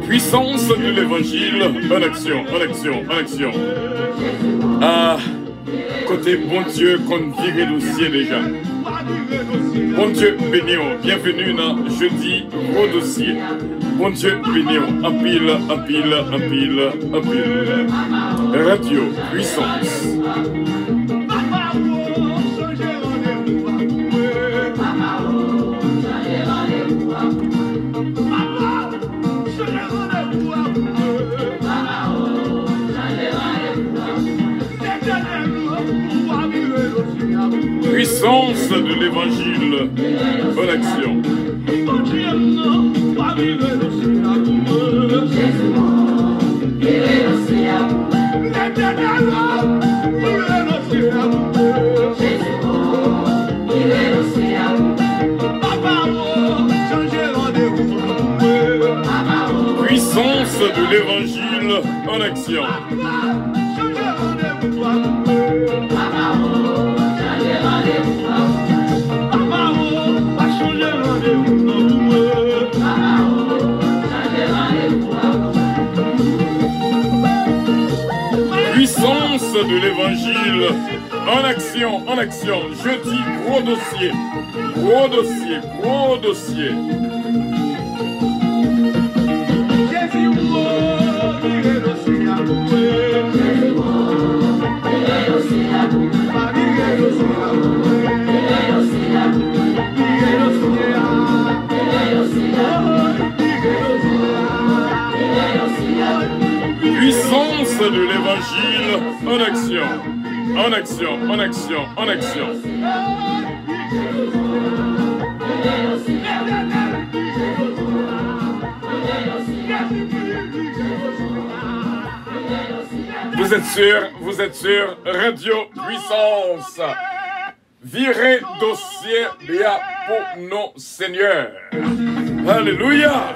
Puissance de l'évangile en action, en action, en action. Ah, côté bon Dieu qu'on virait dossier déjà. Bon Dieu béni, bienvenue dans jeudi gros dossier. Bon Dieu béni, en pile, en pile, en pile, en pile. Radio puissance. Puissance de l'évangile en action. Puissance de l'évangile en action. Puissance de l'évangile en action, en action. Jeudi, gros dossier, gros dossier, gros dossier. Puissance de l'évangile en action, en action, en action, en action. Vous êtes sur Radio Puissance. Virez dossier bien pour nos seigneurs. Alléluia.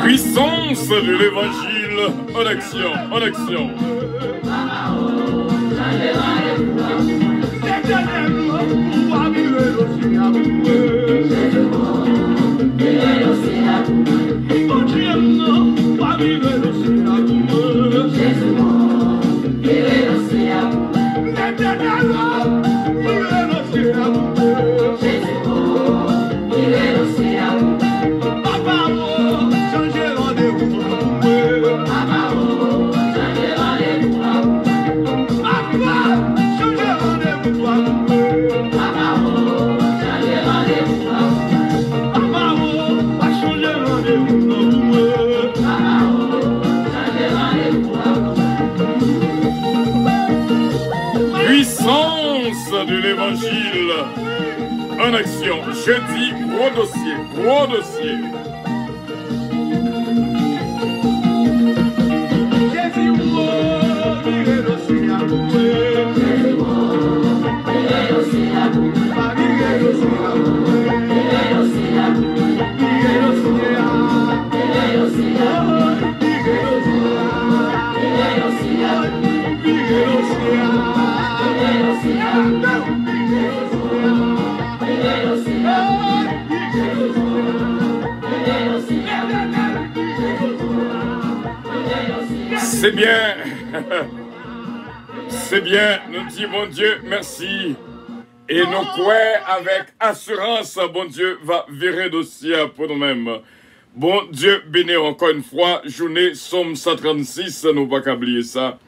Puissance de l'évangile en action, en action. De l'évangile en action. Jeudi, gros dossier, gros dossier. C'est bien, c'est bien, nous disons bon Dieu, merci. Et nous croyons avec assurance, bon Dieu va virer dossier pour nous-mêmes. Bon Dieu béni encore une fois, journée Somme 136, nous pas oublier ça.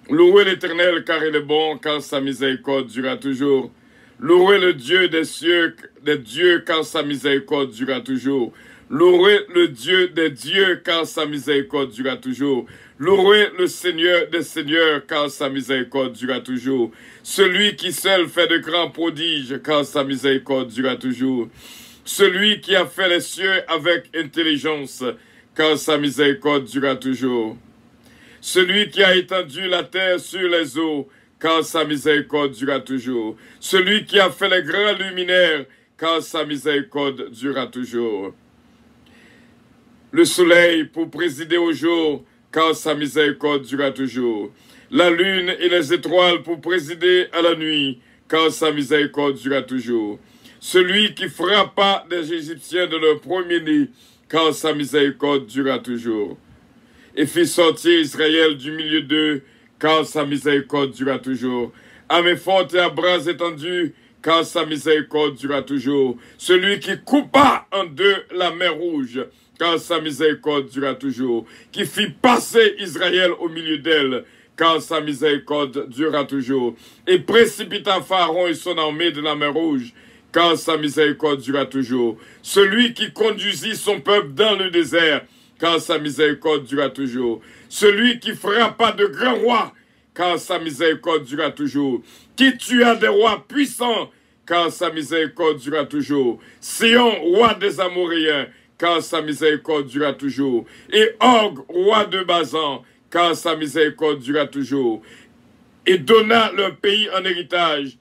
Louez l'Éternel car il est bon, car sa miséricorde durera toujours. Louez le Dieu des cieux, des dieux, car sa miséricorde durera toujours. Louez le Dieu des dieux, car sa miséricorde durera toujours. Louez le Seigneur des seigneurs, car sa miséricorde durera toujours. Celui qui seul fait de grands prodiges, car sa miséricorde durera toujours. Celui qui a fait les cieux avec intelligence, car sa miséricorde durera toujours. Celui qui a étendu la terre sur les eaux, car sa miséricorde durera toujours. Celui qui a fait les grands luminaires, car sa miséricorde durera toujours. Le soleil pour présider au jour, car sa miséricorde durera toujours. La lune et les étoiles pour présider à la nuit, car sa miséricorde durera toujours. Celui qui frappa des Égyptiens de leur premier-né, car sa miséricorde durera toujours. Et fit sortir Israël du milieu d'eux, car sa miséricorde durera toujours. À main forte et à bras étendus, car sa miséricorde durera toujours. Celui qui coupa en deux la mer rouge, car sa miséricorde durera toujours. Qui fit passer Israël au milieu d'elle, car sa miséricorde durera toujours. Et précipita Pharaon et son armée de la mer rouge, car sa miséricorde durera toujours. Celui qui conduisit son peuple dans le désert, car sa miséricorde durera toujours. Celui qui frappa de grands rois, car sa miséricorde durera toujours. Qui tua des rois puissants, car sa miséricorde durera toujours. Sion, roi des Amoréens, car sa miséricorde durera toujours. Et Og, roi de Bazan, car sa miséricorde durera toujours. Et donna leur pays en héritage,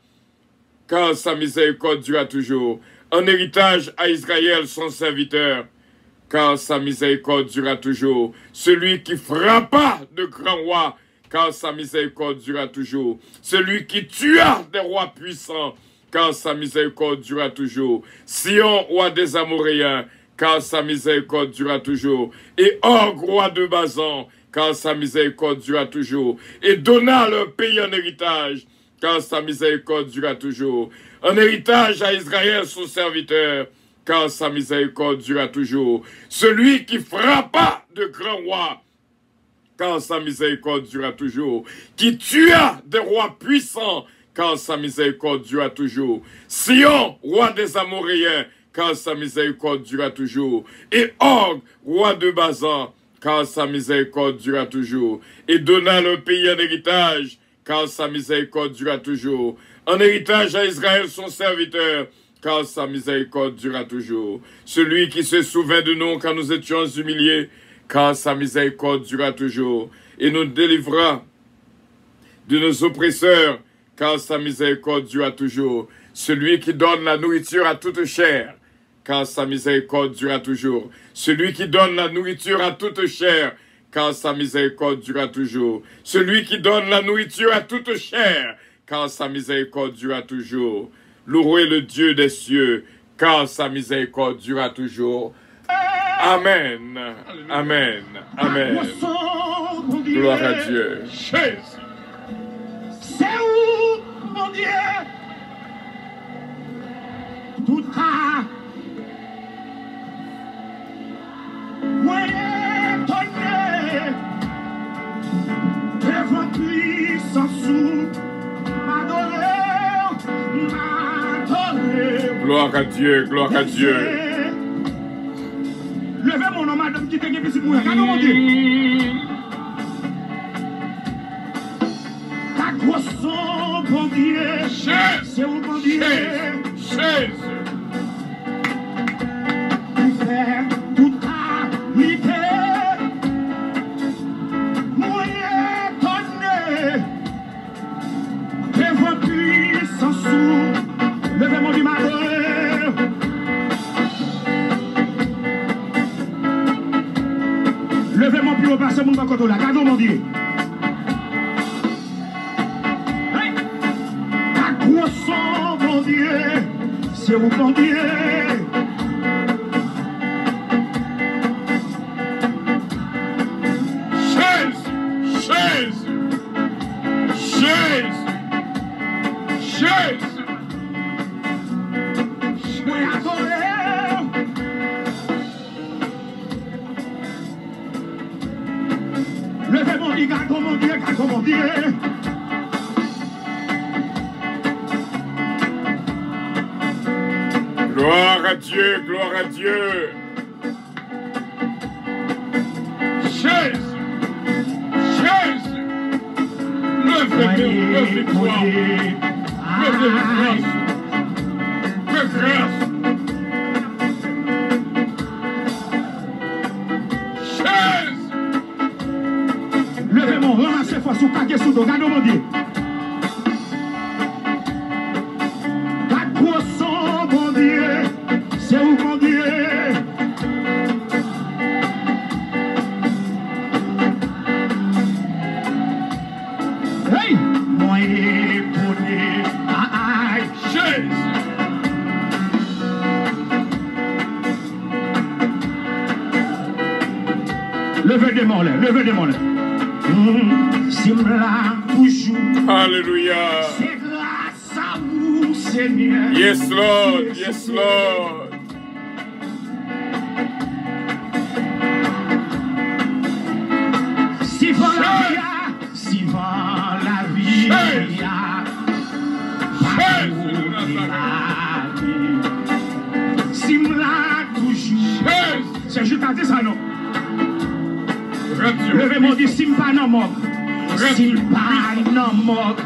car sa miséricorde durera toujours. En héritage à Israël son serviteur, car sa miséricorde durera toujours. Celui qui frappa de grands rois, car sa miséricorde durera toujours. Celui qui tua des rois puissants, car sa miséricorde durera toujours. Sion, roi des Amoréens, car sa miséricorde durera toujours. Et Og, roi de Bazan, car sa miséricorde durera toujours. Et donna leur pays en héritage, car sa miséricorde durera toujours. En héritage à Israël son serviteur, car sa miséricorde durera toujours. Celui qui frappa de grands rois, car sa miséricorde durera toujours. Qui tua des rois puissants, car sa miséricorde durera toujours. Sion, roi des Amoréens, car sa miséricorde durera toujours. Et Og, roi de Bazan, car sa miséricorde durera toujours. Et donna le pays en héritage, car sa miséricorde durera toujours. En héritage à Israël son serviteur, car sa miséricorde durera toujours. Celui qui se souvint de nous quand nous étions humiliés, car sa miséricorde durera toujours. Et nous délivra de nos oppresseurs, car sa miséricorde durera toujours. Celui qui donne la nourriture à toute chair, car sa miséricorde durera toujours. Celui qui donne la nourriture à toute chair, car sa miséricorde durera toujours. Celui qui donne la nourriture à toute chair, car sa miséricorde durera toujours. Louez le Dieu des cieux, car sa miséricorde durera toujours. Amen. Amen. Amen. Gloire à Dieu. C'est où, mon Dieu, tout a moyen donné, devant puissance sous m'adorer, m'adorer. Gloire à Dieu, gloire à Dieu. Levez mon nom, madame, qui te guérit, c'est moi. Regardez mon Dieu. Ta grosse bon Dieu, c'est où bon Dieu. Jésus. Tu fais toute qualité, moyen donné, devant puissance sous, levez mon Dieu, madame. Levez mon plus haut, passez mon bacoto là, regardez mon Dieu. Ta grosse bon Dieu, c'est où bon Dieu. Levez mon Dieu, garde mon Dieu, garde mon Dieu. Gloire à Dieu, gloire à Dieu. Jésus, Jésus, levez-toi, levez grâce, encore sous Kage Soudo, regardez mon Dieu. Quatre gros sons, mon Dieu, c'est où mon Dieu. Hey, moi étonné, aïe, Jésus. levez des mains là, levez des mains là. Simla toujours. Alléluia. C'est grâce à vous, Seigneur. Yes, Lord. Yes, Lord. Si va la vie, si va la vie, Simla toujours. C'est juste à dire ça non. Levez-moi dit Simpa non mort. Simpa non mort.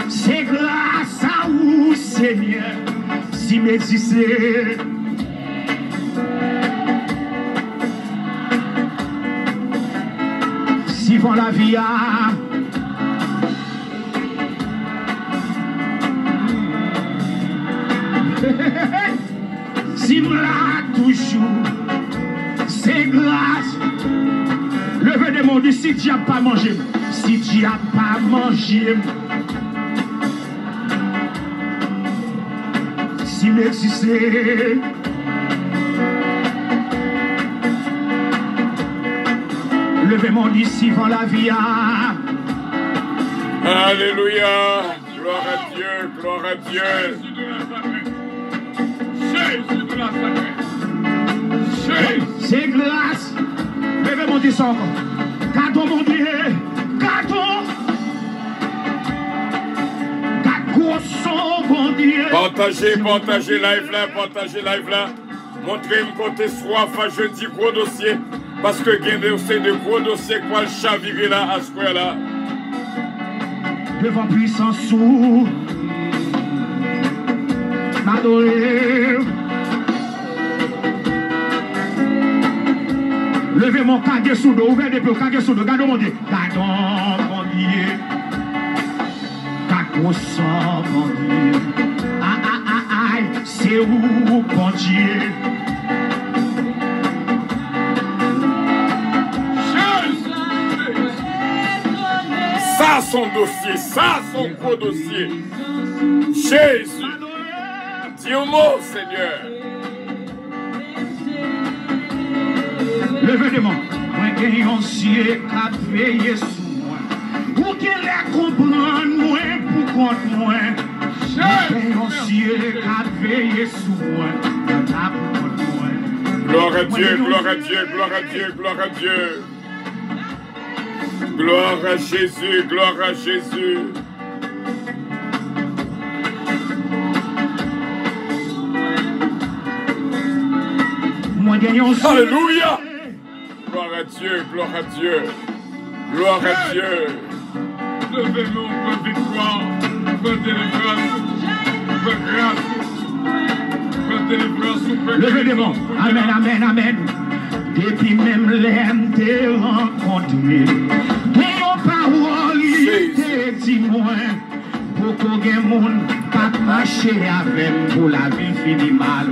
C'est grâce à vous, Seigneur, si m'existez. Si vont la vie à si m'la toujours, c'est grâce. Levez des mots, dit si tu n'as pas mangé, si tu n'as pas mangé, si m'existait. Levez mon dit si vont la vie à. Alléluia. Gloire à Dieu, gloire à Dieu. Jésus de Nazareth. Jésus. C'est grâce. Levez mon dit ça encore. Cadeau mon Dieu. Cadeau. Cadeau son bon Dieu. Partagez live là. Montrez-moi côté soif à jeudi gros dossier. Parce que il y a de gros dossiers qui vont chavirer là à ce point-là. Devant puissance sous. M'adorer. Levez mon Kage Soudo, ouvrez des peu, Kage Soudo, gardons mon Dieu. Gardons mon Dieu. Gardons son mon Dieu. Aïe, c'est où mon Dieu. Ça son dossier, ça son gros dossier. Jésus. Dis un mot, Seigneur. Levez des mains. Moi, j'ai un ciel qui a veillé sur moi. Pour qu'il les comprenne, moi, pour contre moi. J'ai un ciel qui a veillé sur moi. Pour contre moi. Gloire à Dieu, gloire à Dieu, gloire à Dieu, gloire à Dieu. Gloire à Jésus, gloire à Jésus. Moi, j'ai un ciel. Alléluia. Gloire à Dieu, gloire à Dieu. Gloire à Dieu. Levez-nous pour victoire, pour délivrance, pour grâce, pour délivrance, pour levez des mains. Amen, amen, amen. Depuis même l'aime te rencontrer. Mais on parole, il te dit moi. Pour qu'on ait monde, pas marcher avec pour la vie finit mal.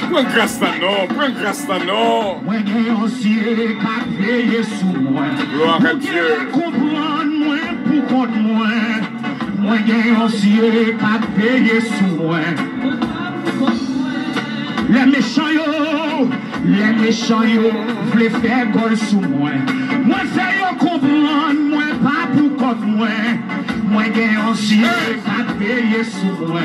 Prends grâce à nous, prends grâce à nous. Moi, j'ai un ciel qui a veillé sur moi. Gloire à Dieu. Pour comprendre moi, pour contre moi. Moi, j'ai un ciel qui a veillé sur moi. Les méchants yo, voulaient faire gol sous moi. Moi, fais yo comprendre, moi, pas pour contre moi. Moi, j'ai un ciel qui a veillé sur moi.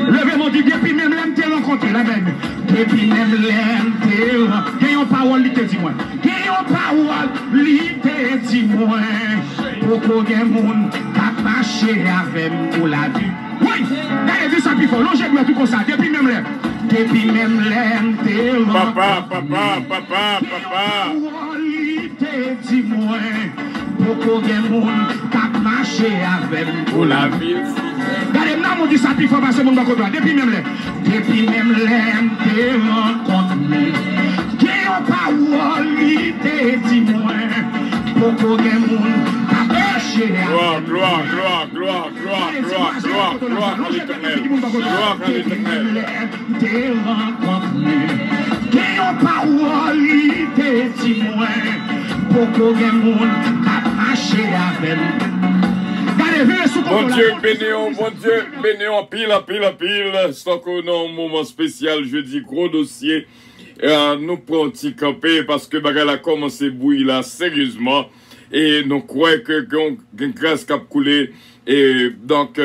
Levez mon Dieu, depuis même l'aime te rencontré la même. Depuis même l'aime te rencontré. J'ai une parole, il te dit moi. J'ai une parole, il te dit moi. Pour qu'on ait monde qui a marché avec pour la vie. Oui, d'ailleurs, dis ça plus fort. Longez moi tout comme ça. Depuis même l'aime. Depuis même l'aime te rencontré. Papa. Il te dit moi. Pour qu'on ait monde qui a marché avec Pour la vie. Regardez-moi, mon Dieu, ça plus fort parce que mon bako doit. Depuis même l'aime te rencontré. J'ai une parole, il te dit moi. Pour qu'on ait monde Gloire à l'éternel. Gloire à l'éternel. Bon Dieu, bénéons, bon Dieu, bénéons, pile à pile à pile. Sans qu'on ait un moment spécial, je dis gros dossier. Nous prenons petit campé parce que bagarre a commencé à bouillir là, sérieusement. Et nous croyons que une grâce qui a coulé. Et donc,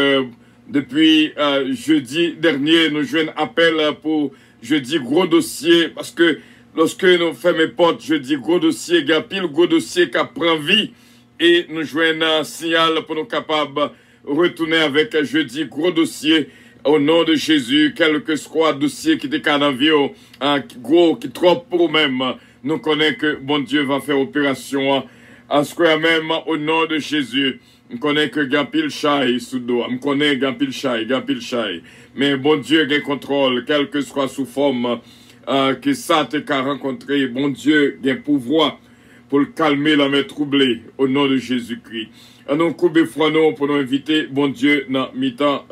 depuis jeudi dernier, nous jouons un appel pour jeudi gros dossier. Parce que lorsque nous faisons mes portes, jeudi gros dossier, il y a pile gros dossier qui prend vie. Et nous jouons un signal pour nous capables de retourner avec jeudi gros dossier. Au nom de Jésus, quel que soit le dossier qui est dans vie, gros, qui est trop pour même, nous connaissons que bon Dieu va faire opération. En ce cas même, au nom de Jésus, nous connaissons que Gampil Chai sous dos, nous connaissons Gampil Chai. Mais bon Dieu a contrôle, quel que soit sous forme que ça t'a rencontré, bon Dieu a pouvoir pour le calmer la main troublée, au nom de Jésus-Christ. Nous coupons foi pour nous inviter, bon Dieu, dans mi-temps,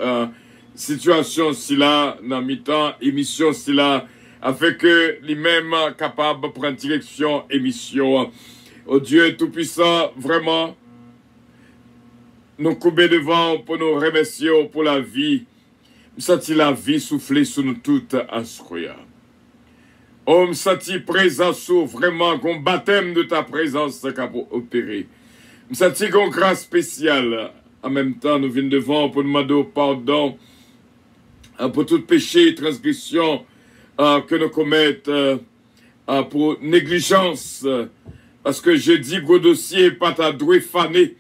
situation si là, dans mi-temps, émission si là, afin que lui-même capable de prendre direction émission. Oh Dieu Tout-Puissant, vraiment, nous couper devant pour nous remercier pour la vie. Nous sentons la vie souffler sur nous toutes à ce croyant. Oh, nous sentons présence vraiment, qu'on baptême de ta présence qui a opéré. Nous sentons qu'on grâce spéciale. En même temps, nous venons devant pour nous demander pardon pour tout péché et transgression que nous commettons pour négligence. Parce que je dis gros dossier, pas ta doué fané.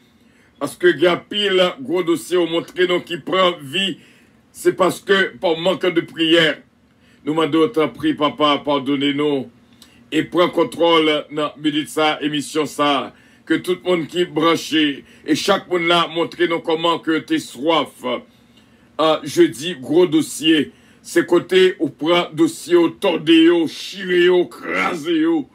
Parce que il y a pile gros dossier au montré nous qui prend vie. C'est parce que par manque de prière, nous demandons ta prière, papa, pardonnez-nous. Et prends contrôle dans ça, émission ça. Que tout le monde qui est branché, et chaque monde là, montrez-nous comment que tu es soif. Je dis gros dossier. C'est côté où prend dossier au tordéo, chiréo, craséo.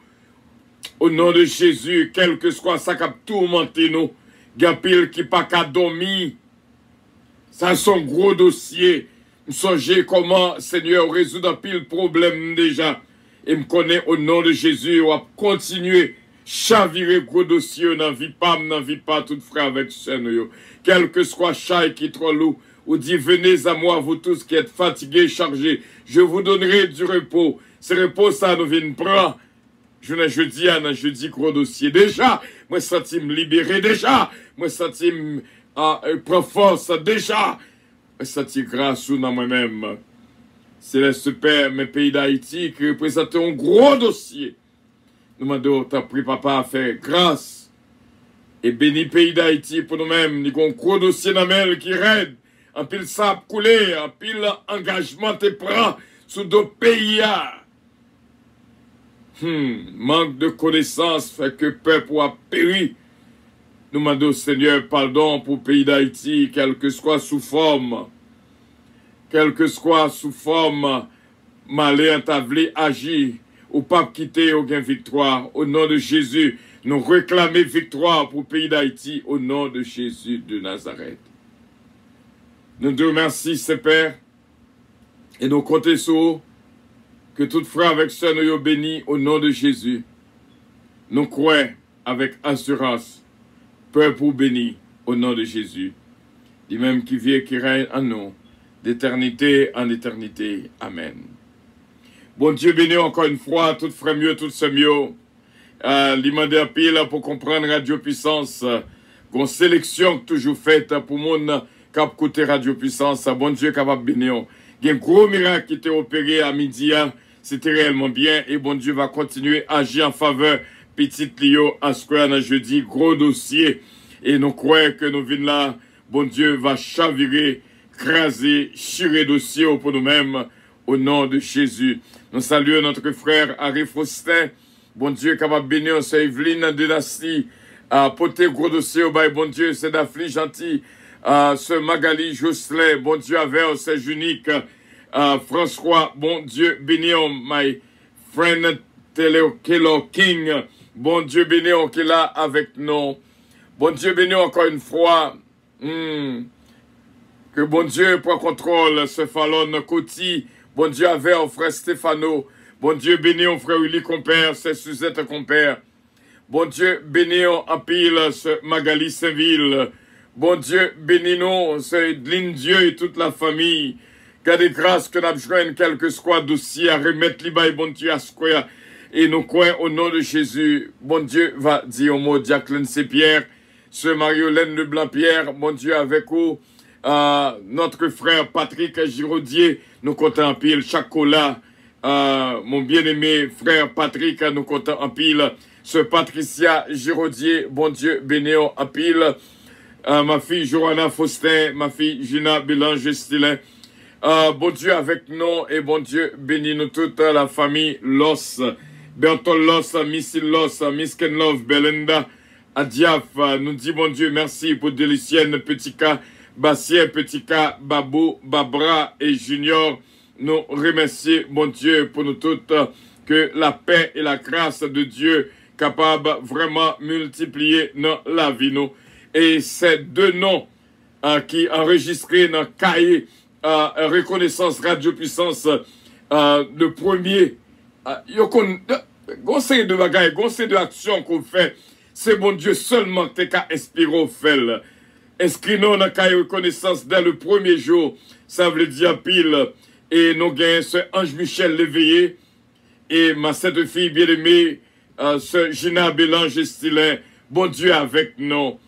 Au nom de Jésus, quel que soit ça qui a tourmenté nous, Gapil qui pas qu'à dormir, ça son gros dossier. Nous songez comment Seigneur résout un pile problème déjà. Et me connaît au nom de Jésus, on va continuer chavirer gros dossier dans vie pas tout frère avec Seigneur. Quel que soit chai qui est trop lourd, ou dit venez à moi vous tous qui êtes fatigués, chargés, je vous donnerai du repos. Ce repos ça nous vient prendre. Jeudi gros dossier. Déjà, moi senti me libérer déjà. Moi senti me prendre force déjà. Moi senti grâce dans moi-même. Céleste Père, mes pays d'Haïti qui représentent un gros dossier. Nous demandons, t'as pris papa à faire grâce. Et béni pays d'Haïti pour nous-mêmes. Nous avons un gros dossier dans le qui raide. Un pile sable coulé, un pile engagement te prend sous deux pays. Manque de connaissances fait que le peuple a péri. Nous demandons, Seigneur, pardon pour le pays d'Haïti, quelle que soit sous forme. Quelle que soit sous forme, malé entablé, agir, ou pas quitter aucune victoire. Au nom de Jésus, nous réclamons victoire pour le pays d'Haïti, au nom de Jésus de Nazareth. Nous te remercions, Père, et nous comptons sur que tout frère avec sœur nous béni au nom de Jésus. Nous croyons avec assurance, peuple pour béni au nom de Jésus. Lui même qui vit et qui règne en nous, d'éternité en éternité. Amen. Bon Dieu béni encore une fois, tout frère mieux, tout ce mieux. L'imandé à pile pour comprendre Radio Puissance. Une sélection toujours faite pour mon cap côté Radio Puissance. Bon Dieu capable bénir. Il y a un gros miracle qui était opéré à midi. C'était réellement bien. Et bon Dieu va continuer à agir en faveur petite Lio à Square dans jeudi. Gros dossier. Et nous croyons que nous venons là. Bon Dieu va chavirer, craser, chirer dossier pour nous-mêmes. Au nom de Jésus. Nous saluons notre frère Harry Faustin. Bon Dieu capable bénir. C'est Evelyne Dynastie. Porter gros dossier au bail. Bon Dieu, c'est Daphne Gentil. Ce Magali Jocelyn. Bon Dieu avec c'est unique. François, bon Dieu, béni, my friend Kelo King. Bon Dieu, béni, qui est là avec nous. Bon Dieu, béni encore une fois. Que bon Dieu prend contrôle, ce Fallon Côti. Bon Dieu avec au frère Stéphano. Bon Dieu béni au frère Willy compère, c'est Suzette compère. Bon Dieu béni en pile, ce Magali Saint-Ville. Bon Dieu béni nous, c'est Edline Dieu et toute la famille. Gardez grâce que nous avons quelques squads dossiers à remettre l'Ibaï, bon Dieu à square. Et nous croyons au nom de Jésus. Bon Dieu va dire au mot Jacqueline Pierre, ce Marie-Hélène Leblanc-Pierre, bon Dieu avec vous. Notre frère Patrick Giraudier, nous comptons en pile. Chacola, mon bien-aimé frère Patrick, nous comptons en pile. Ce Patricia Giraudier, bon Dieu béni en pile. Ma fille Johanna Faustin, ma fille Gina Bélange-Stilin. Bon Dieu avec nous et bon Dieu bénis nous toute la famille Loss, Bertol Loss, Missy Loss, Miss Ken Love, Belinda, Adiaf, nous dit bon Dieu merci pour Délicienne, Petit K, Bastien, Petit K, Babou, Babra et Junior. Nous remercions bon Dieu pour nous toutes que la paix et la grâce de Dieu capable vraiment multiplier dans la vie nous. Et ces deux noms qui enregistrés dans le cahier reconnaissance radio puissance le premier conseil de bagaille, conseil de action qu'on fait, c'est bon Dieu seulement que t'es inspiré au fait. Inscris-nous dans le cahier reconnaissance dès le premier jour, ça veut dire pile. Et nous gagnons ce Ange Michel l'éveillé et ma cette fille bien-aimée, ce Gina Bélange Stilin, bon Dieu avec nous.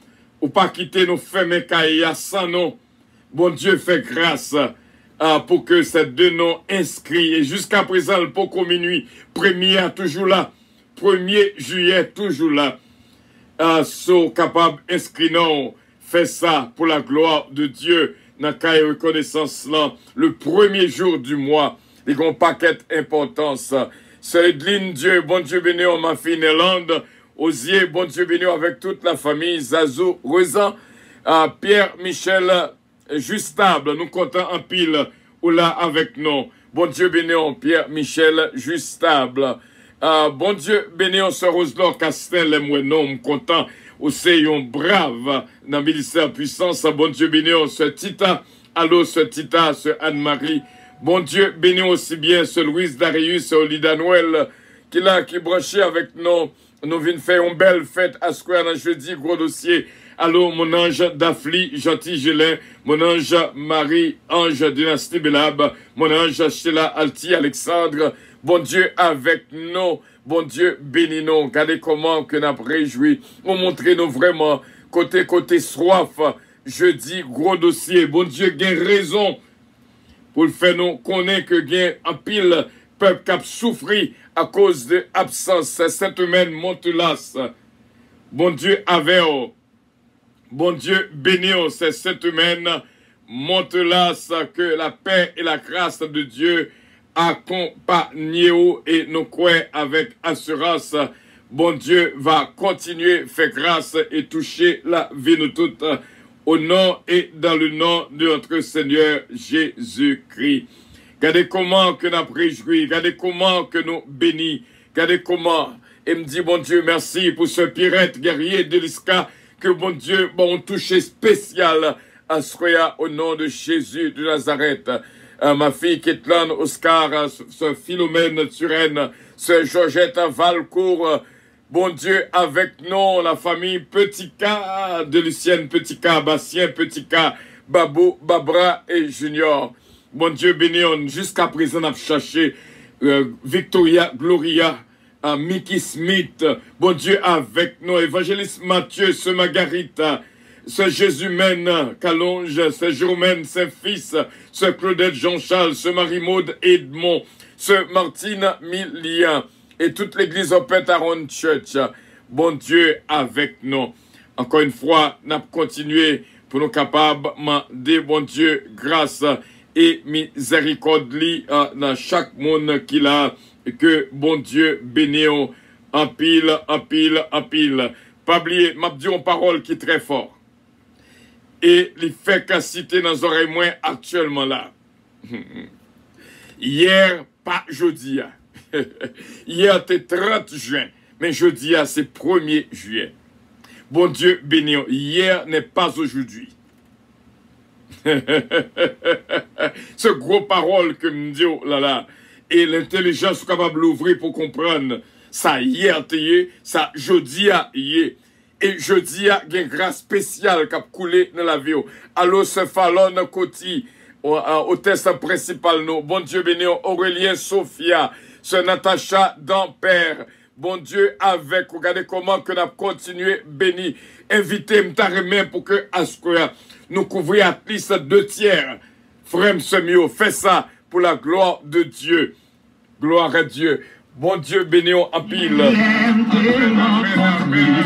Ou pas quitter nos fermes cahiers sans nous. Bon Dieu fait grâce pour que ces deux noms inscrits. Et jusqu'à présent, le Poco minuit, 1er toujours là. 1er juillet toujours là. Sont capables d'inscrire non. Fait ça pour la gloire de Dieu. Dans le reconnaissance là. Le premier jour du mois. Les grands paquets importance. C'est Edline Dieu. Bon Dieu béni ma fille Nélande. Osier, bon Dieu béni avec toute la famille. Zazou, Rosan, Pierre, Michel, Justable, nous comptons en pile ou là avec nous. Bon Dieu béni Pierre, Michel, Justable. Bon Dieu béni on se Roselor Castel, et moi non, content. Aussi un brave dans le ministère puissance. Bon Dieu béni ce Tita. Allô ce Tita, ce Anne-Marie. Bon Dieu béni aussi bien ce Louise Darius, Olida Noël, qui branché avec nous. Nous venons faire une belle fête à Square dans jeudi, gros dossier. Allô, mon ange Dafli, gentil Gélin, mon ange Marie-Ange Dynastie Belab, mon ange Sheila Alti Alexandre, bon Dieu avec nous, bon Dieu bénis nous. Regardez comment que nous avons réjoui. On montre nous vraiment, côté soif, jeudi, gros dossier. Bon Dieu, gain raison pour le faire nous connaître que gain en pile peuple qui a souffert à cause de l'absence. Cette humaine montelas. Bon Dieu avec eux. Bon Dieu béni c'est cette humaine montelas que la paix et la grâce de Dieu accompagnent et nous croyons avec assurance. Bon Dieu va continuer faire grâce et toucher la vie de toutes au nom et dans le nom de notre Seigneur Jésus-Christ. Regardez comment que nous avons réjoui, regardez comment que nous bénis, regardez comment. Et me dit, bon Dieu, merci pour ce pirate guerrier de l'Iska, que bon Dieu, bon touché spécial à Soya au nom de Jésus de Nazareth. Ma fille Ketlan Oscar, ce Philomène Turenne, ce Georgette Valcourt, bon Dieu, avec nous, la famille Petit K, de Lucienne Petit K, Bastien Petit K, Babou, Babra et Junior. Bon Dieu béni, jusqu'à présent, on a cherché Victoria, Gloria, Mickey Smith. Bon Dieu avec nous, évangéliste Mathieu, ce Margarita, ce Jésus-Mène, Calonge, ce Jérôme, Saint-Fils, ce Claudette Jean-Charles, ce Marie-Maude Edmond, ce Martine Milien et toute l'église Open Aaron Church. Bon Dieu avec nous. Encore une fois, nous avons continué pour nous capables de bon Dieu grâce et miséricorde dans chaque monde qu'il a, que bon Dieu bénisse en pile, en pile, en pile. Pas oublier, m'a dit une parole qui est très fort. Et les fait qu'à citer dans les oreilles moins actuellement là. Hier, pas jeudi. Hier, c'était 30 juin. Mais jeudi, c'est 1er juillet. Bon Dieu bénisse. Hier n'est pas aujourd'hui. Ce gros parole que me dit, oh là là, et l'intelligence capable d'ouvrir pour comprendre, ça hier t'y ça jeudi à hier. Et jeudi a une grâce spéciale qui a coulé dans la vie. Alors, ce Fallon Côté, au test principal, nous, bon Dieu béni, Aurélien Sophia, ce Natacha d'Ampère, bon Dieu avec, regardez comment que nous avons continué béni. Invitez m'taremé pour que, Ascoya, nous couvrions à least 2/3. Frère Semio, fais ça pour la gloire de Dieu. Gloire à Dieu. Bon Dieu béni en pile.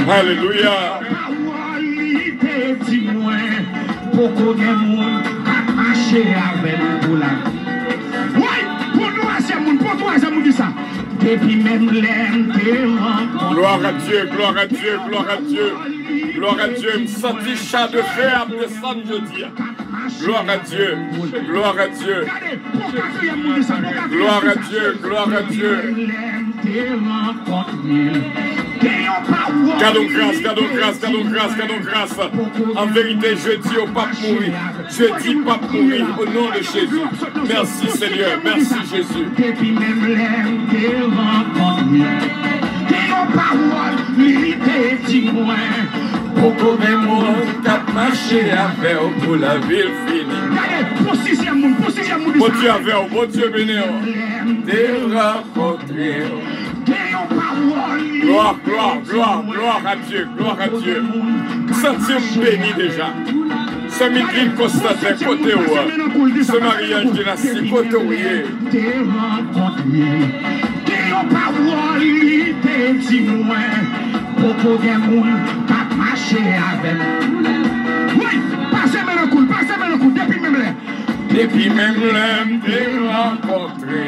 Alléluia. Gloire à Dieu, gloire à Dieu, gloire à Dieu. Gloire à Dieu, me sentis chat de fer descendre jeudi. Gloire à Dieu, gloire à Dieu. Gloire à Dieu, gloire à Dieu. Gardons grâce, gardons grâce, gardons grâce, gardons grâce. En vérité, je dis au pape mourir. Je dis pape mourir au nom de Jésus. Merci Seigneur, merci Jésus. Beaucoup de monde qui a marché avec pour la ville finie. Bon Dieu avec, bon Dieu béni. T'es rencontré. Gloire, gloire, gloire, gloire à Dieu, gloire à Dieu. Sentez-vous béni déjà. Ce Micheline Constantin, côté où, ce mariage dynastie, côté où il est. Beaucoup de monde qui a marché avec. Oui, passez-moi le coup, depuis même là. Depuis même là, t'es rencontré.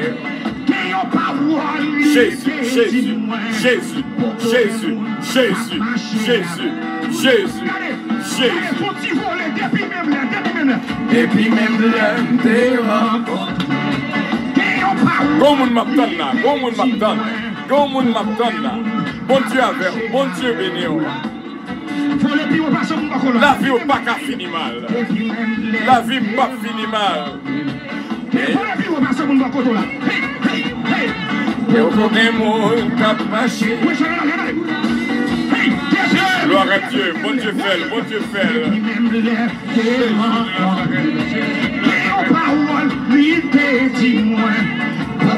Jésus, Jésus, Jésus, Jésus, Jésus, Jésus, Jésus, Jésus. Depuis même là, t'es rencontré. Comment m'attend là, comment m'attend, comment m'attend là. Bon Dieu avec, bon Dieu béni. La vie n'a pas qu'à finir mal. La vie n'a pas fini mal. Gloire à Dieu, bon Dieu fait, bon Dieu fait.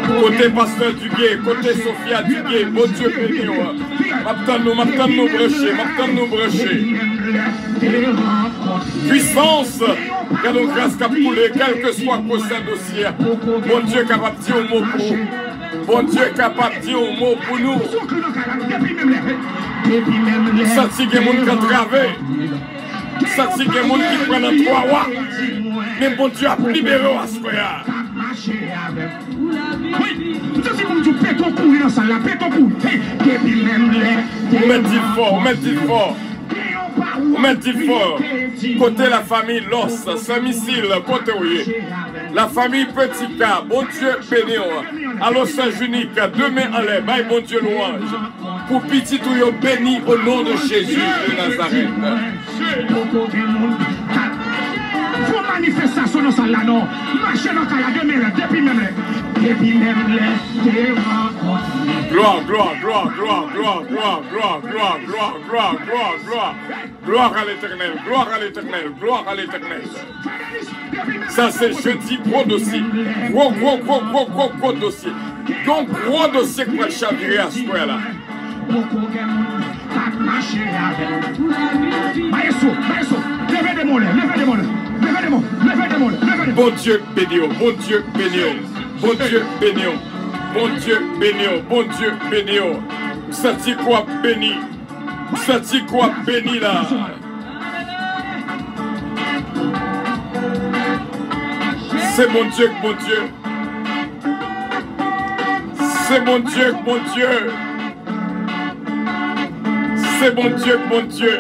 Côté pasteur Duguay, côté Sophia Duguay, bon Dieu béni. M'attends nous brocher. Puissance, que nos grâces qu'a coulé, quel que soit le dossier. Bon Dieu capable de dire au mot pour nous. Bon Dieu capable de dire au mot pour nous. Senti qu'il y a des gens qui ont travaillé. Senti qu'il y a des gens qui prennent 3 mois. Mais bon Dieu a libéré à ce moment-là. Oui, tout ce monde fait ton coup dans ça, la fait ton coup. On met dit fort. Côté la famille Los, Saint-Missile, côté oui. La famille Petit K, bon Dieu béni. Alors Saint-Unique, 2 mains en l'air, bye bon Dieu louange. Pour petit tout yo béni au nom de Jésus de Nazareth. Faut manifestation dans ça là non. Marchez dans la demeure depuis même là. Depuis même là. Gloire, gloire, gloire, gloire, gloire, gloire, gloire, gloire, gloire, gloire, gloire, gloire. Gloire à l'Éternel, gloire à l'Éternel, gloire à l'Éternel. Ça c'est jeudi gros dossier. Gros dossier. Donc gros dossier pour le chavirer à ce point là. Bon Dieu béni, bon Dieu béni, bon Dieu béni, bon Dieu béni, bon Dieu béni. Senti quoi béni, senti quoi béni là. C'est mon Dieu, mon Dieu. C'est mon Dieu, mon Dieu. C'est mon Dieu, mon Dieu.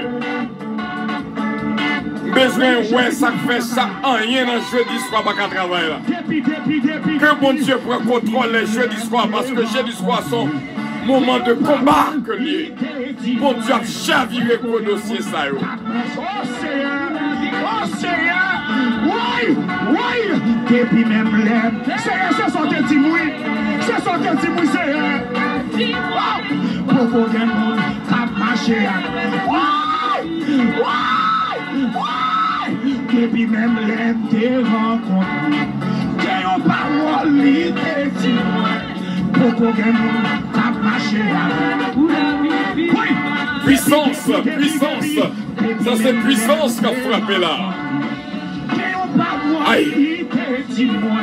Besoin, ouais, ça fait ça, rien dans jeudi soir, pas qu'à travailler là. Que mon Dieu prenne contrôle les jeudi soir, parce que jeudi soir sont moment de combat que lui. Bon Dieu a chaviré pour le dossier ça. Oh Seigneur, Oui, depuis même l'aime. C'est son que tu mouilles. C'est son que tu mouilles, c'est pour qu'on ait monde qui marche. Depuis même l'aime, t'es rencontré. T'es en parole, t'es dit. Pour qu'on ait monde qui marche. Puissance, puissance. Ça c'est puissance qui a frappé là. Aïe.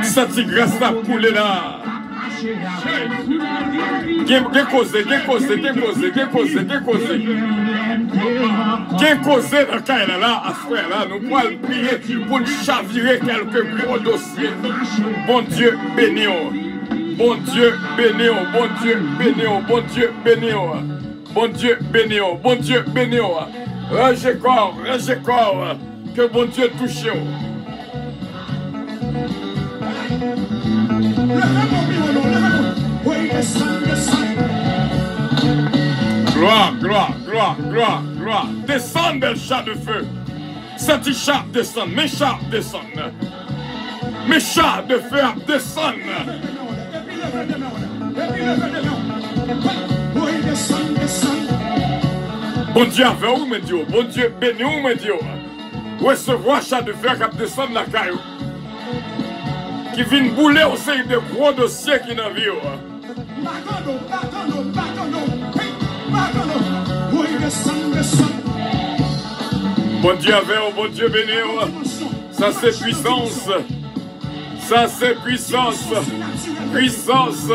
Ça t'y grâce à poulet là. Qu'est causé dans le cas là, à ce frère là, nous pouvons prier pour nous chavirer quelques gros dossiers. Bon Dieu, bénis-nous. Bon Dieu, bénis-nous. Bon Dieu, bénis-nous. Bon Dieu, bénis-nous. Bon Dieu, bénis-nous. Bon Dieu, bénis-nous. Rangez corps. Que bon Dieu touche. Gloire. Descendez le chat de feu. Cette écharpe descend. Mes charpes descendent. Mes chats de feu descendent. Bon Dieu avec vous, mon Dieu. Bon Dieu bénis vous, mon Dieu. Recevoir chat de feu qui descend la caillou. Qui vient bouler au sein de gros dossiers qui n'en vivent. Bon Dieu avec vous, bon Dieu béni. Ça c'est puissance. Ça c'est puissance. Puissance.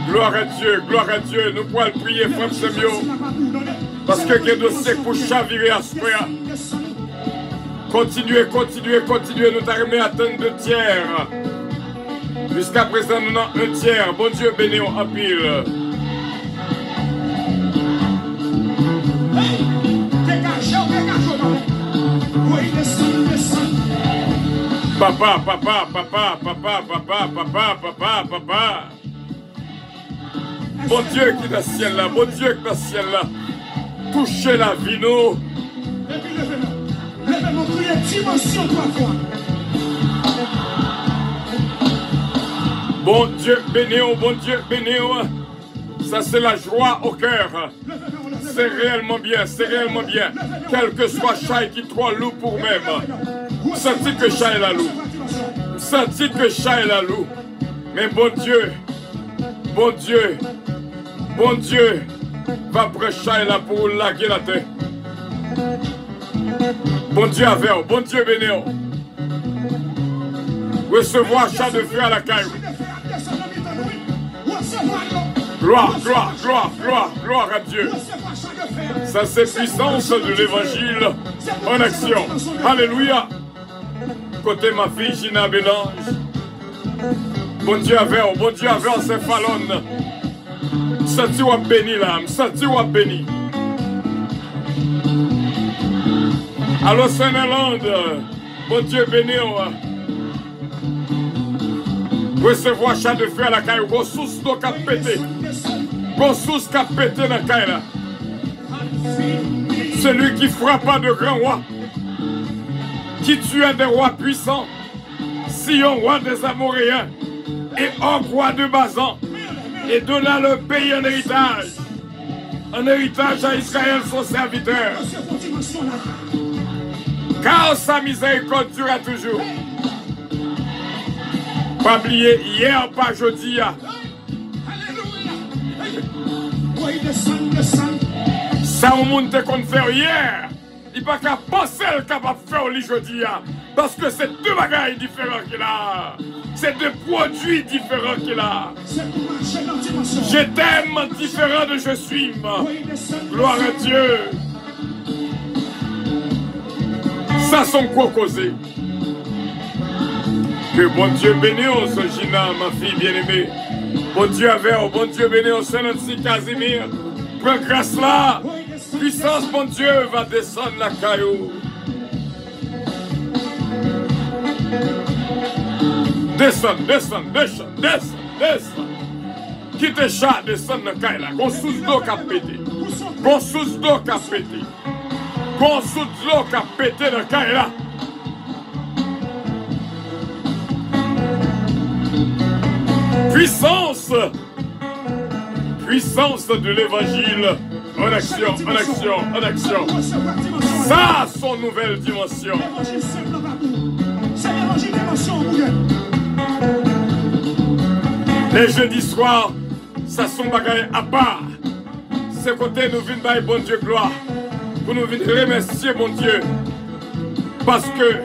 Gloire à Dieu. Nous pouvons prier, frère Samuel. Parce que les dossiers pour chavirer à ce frère. Continuez. Nous t'arrêtons à atteindre 2 tiers. Jusqu'à présent, nous avons 1 tiers. Bon Dieu béni en pile. Papa. Bon Dieu qui est dans le ciel là. Touchez la vie, nous. Lève-moi, crier dimension 3 fois. Bon Dieu bénis. Ça c'est la joie au cœur. C'est réellement bien. Quel que soit Chai qui trop loup pour même. Senti que Chai est la loup. Mais bon Dieu va prêcher là pour laguer la terre. Bon Dieu avec vous, bon Dieu béni. Recevoir chat de feu à la caille. Gloire à Dieu. Ça c'est puissance de l'évangile en action. Alléluia. Côté ma fille Gina Bélange. Bon Dieu avec vous, c'est Fallon. Senti ou béni là, senti ou béni. Alors Saint-Irlande, bon Dieu béni. Recevoir chat de feu à la caille, gros source d'eau qui a pété. Gros source qui a pété dans la caille là. Celui qui frappa de grands rois, qui tua des rois puissants, Sion, roi des Amoréens, et Og, roi de Bazan, et donna le pays en héritage à Israël son serviteur. Car sa miséricorde durera toujours. Pas oublier hier, pas jeudi. Ça au monde te qu'on fait hier. Il n'y a pas qu'à penser le capable de faire aujourd'hui. Parce que c'est 2 bagailles différents qu'il a. C'est 2 produits différents qu'il a. Je t'aime différent de je suis. Gloire à Dieu. Ça sont quoi causer. Que bon Dieu bénisse, Gina, ma fille bien-aimée. Bon Dieu avec vous, bon Dieu bénisse, Saint-Nancy Casimir. Prends grâce là. Puissance, mon Dieu, va descendre la caillou. Descends. Qui te chat, descend dans la caille là. Qu'on sous d'eau qui a pété. Qu'on sous d'eau qui a pété dans la caille là. Puissance. Puissance de l'évangile. En action, en action, en action. Ça, son nouvelle dimension. C'est l'évangile d'émotion, les jeudis soirs, ça sont bagailles à part. C'est côté nous venons bailler bon Dieu gloire. Pour nous venir remercier bon Dieu. Parce que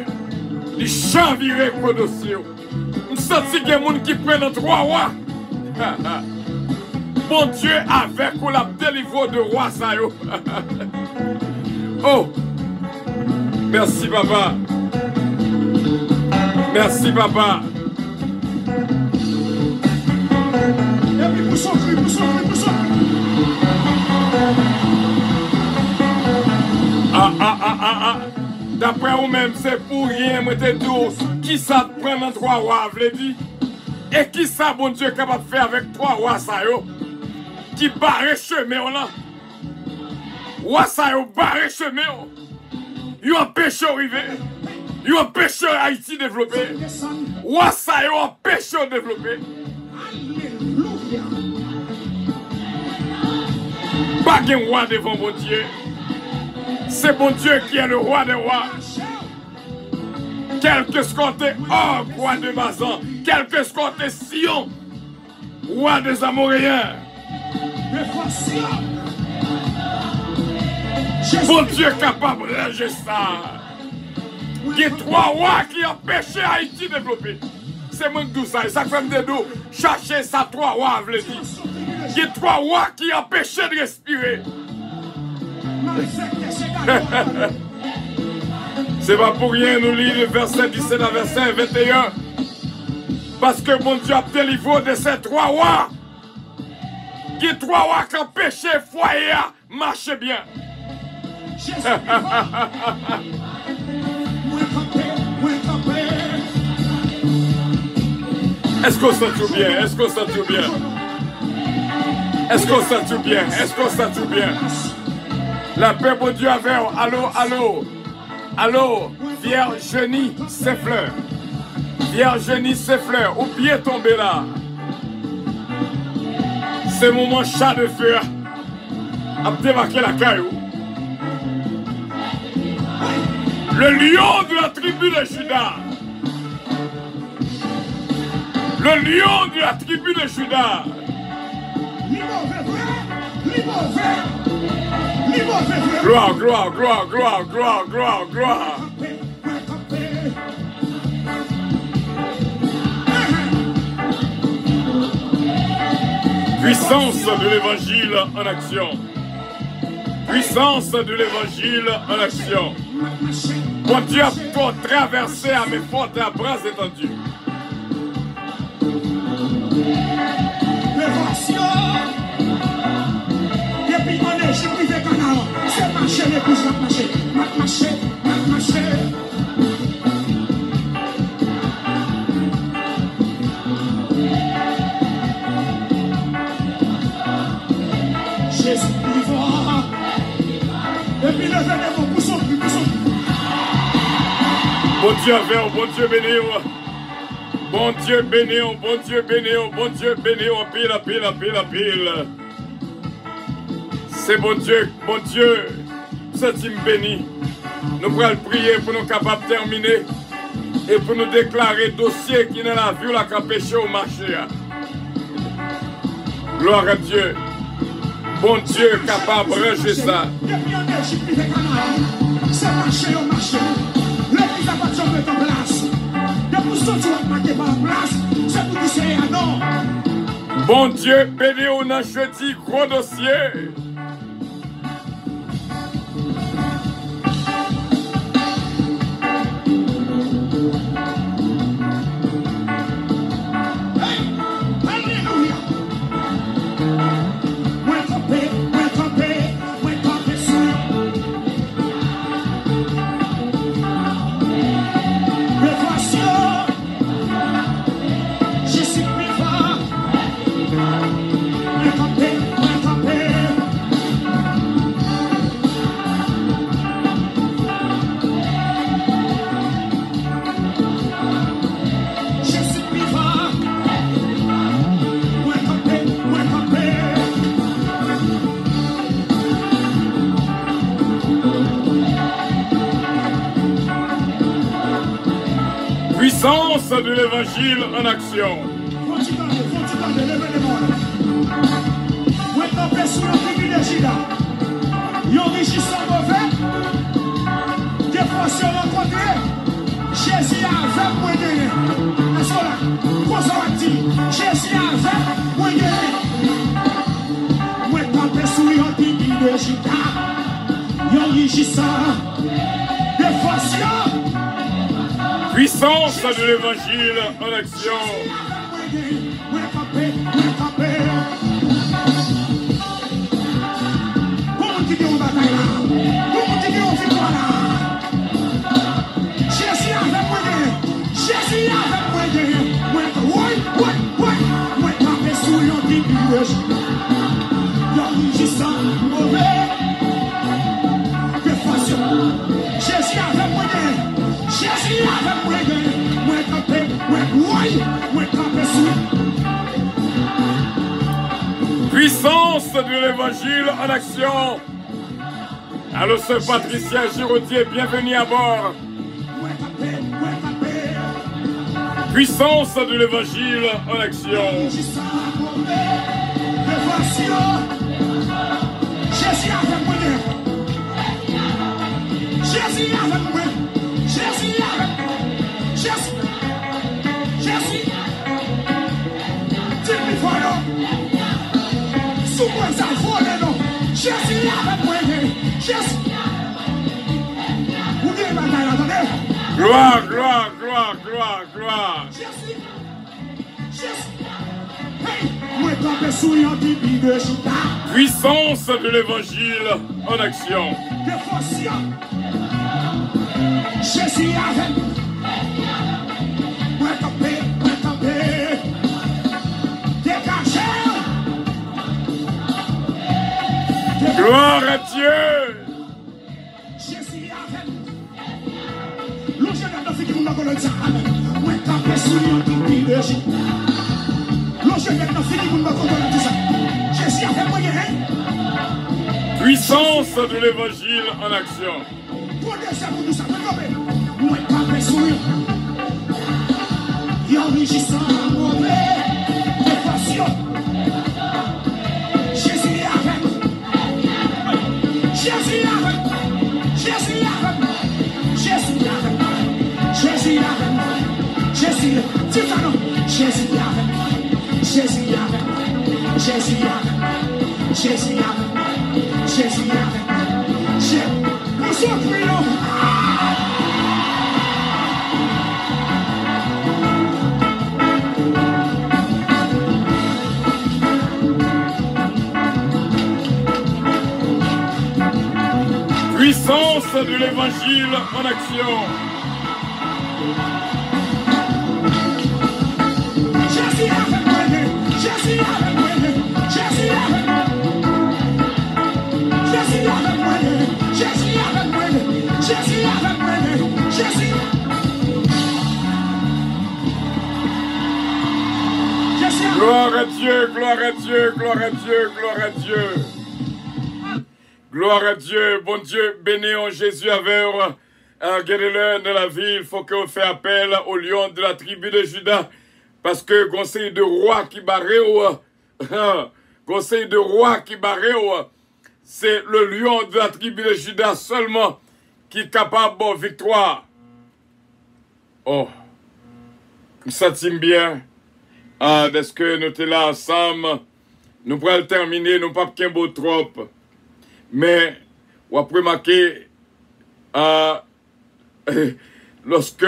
les chants virés pour le dossier. Nous sentons qu'il y a des gens qui prennent notre roi. Bon Dieu avec ou la délivré de roi ça yo. Oh, merci papa. Merci papa. Et puis poussons, poussons. Ah. D'après vous-même, c'est pour rien, moi te dis, qui ça prend dans trois rois, vous l'avez dit? Et qui ça, bon Dieu, capable de faire avec trois rois, ça yo? Qui barre chemin là? Roi ça yo, barre chemin. Yo empêche d'arriver. Yo empêche Haïti de développer. Roi ça yo empêche de développer. Pas de roi devant mon Dieu. C'est bon Dieu qui est le roi des rois. Quel que soit roi de Bazan, quel que soit Sion, roi des Amoréens. Bon Dieu capable de ranger ça. Il y a trois rois qui empêchent Haïti de développer. C'est mon tout ça. Ça fait des dos. Chercher ça, trois rois, vous le dites. Il y a trois rois qui empêchent de respirer. C'est pas pour rien, nous lisons le verset 17 à verset 21. Parce que mon Dieu a délivré de ces trois rois. Il y a trois rois qui empêchent le foyer à marcher bien. Est-ce qu'on sent tout bien? Est-ce qu'on sent tout bien? Est-ce qu'on sent tout bien? Est-ce qu'on sent tout bien? La paix, mon Dieu, avec. Allô? Allô? Virginie, ses fleurs. Virginie, ses fleurs. Où pied tombé là? C'est moment chat de feu. A débarqué la caillou. Le lion de la tribu de Juda. Le lion de la tribu de Juda. Gloire, gloire, gloire, gloire, gloire, gloire, gloire. Puissance de l'évangile en action. Puissance de l'évangile en action. Mon Dieu a traversé à mes fortes et à bras étendus. Depuis qu'on est chez privé canal, c'est marcher les plus marcher. Jésus vivant. Depuis le venez mon poussons. Bon Dieu avec, bon Dieu béni. Bon Dieu béni, bon Dieu béni, bon Dieu béni, pile. C'est bon Dieu, ce team béni. Nous pourrons prier pour nous capables de terminer et pour nous déclarer dossier qui n'est la vue la péché au marché. Gloire à Dieu. Bon Dieu capable de ranger ça. Depuis on est chez privé canal, c'est marcher au marché. Le plus important est en place. Bon Dieu, béni on a jeudi gros dossier. Puissance de l'évangile en action. Jésus avec moi gagné. Est-ce que là, quoi ça va dire? Jésus avec moi gagné. Moi tapé sur un pipi de Juda. Yon régissant de façon. Puissance de l'évangile en action. Moi tapé. Comment tu dis on bataille là? Comment tu dis on victoire là? Jésus avec moi gagné. Jésus avec moi gagné. Moi tapé sur un pipi de Juda. Yon régissant mauvais. Jésus avec moi, Jésus avec moi, moi campé, moi campé sous. Puissance de l'évangile en action. Allô, sœur Patricia Giraudier, bienvenue à bord. Puissance de l'évangile en action. Jésus avec moi. Jésus avec moi. Jésus avec moi. Jésus. Dis-moi voilà. Sous moi ça vole non. Jésus avec moi. Jésus. Vous voulez bataille attendez. Gloire. Jésus. Hey, moi campé sous un pipi de Juda. Puissance de l'évangile en action. Jésus avec moi campé, dégagez. Gloire à Dieu. Jésus avec l'on j'ai dans fini mon colonne ça moi campé sur un pipi de Juda. L'on j'ai dans fini mon colonne ça. Jésus avec moi Puissance de l'évangile en action. Moi campé sur yon régissant mauvais de façon. Jésus avec Jésus avec Jésus avec Jésus avec Jésus avec Jésus dis ça non Jésus avec Jésus avec Jésus avec Jésus avec Jésus avec Jésus bonsoir prions. Puissance de l'évangile en action. Jésus avec moi, Jésus avec moi, Jésus avec moi, Jésus avec moi, Jésus avec moi, Jésus avec moi, Jésus. Gloire à Dieu, gloire à Dieu, gloire à Dieu, gloire à Dieu. Gloire à Dieu, bon Dieu, béni en Jésus avec guérisseur de la ville. Il faut qu'on fasse appel au lion de la tribu de Juda. Parce que conseil de roi qui barre, conseil de roi qui barre, c'est le lion de la tribu de Juda seulement qui est capable de victoire. Oh, ça tient bien. Est-ce que nous sommes là ensemble? Nous pourrons le terminer, nous ne pouvons pas beau trop. Mais, on a remarqué, lorsque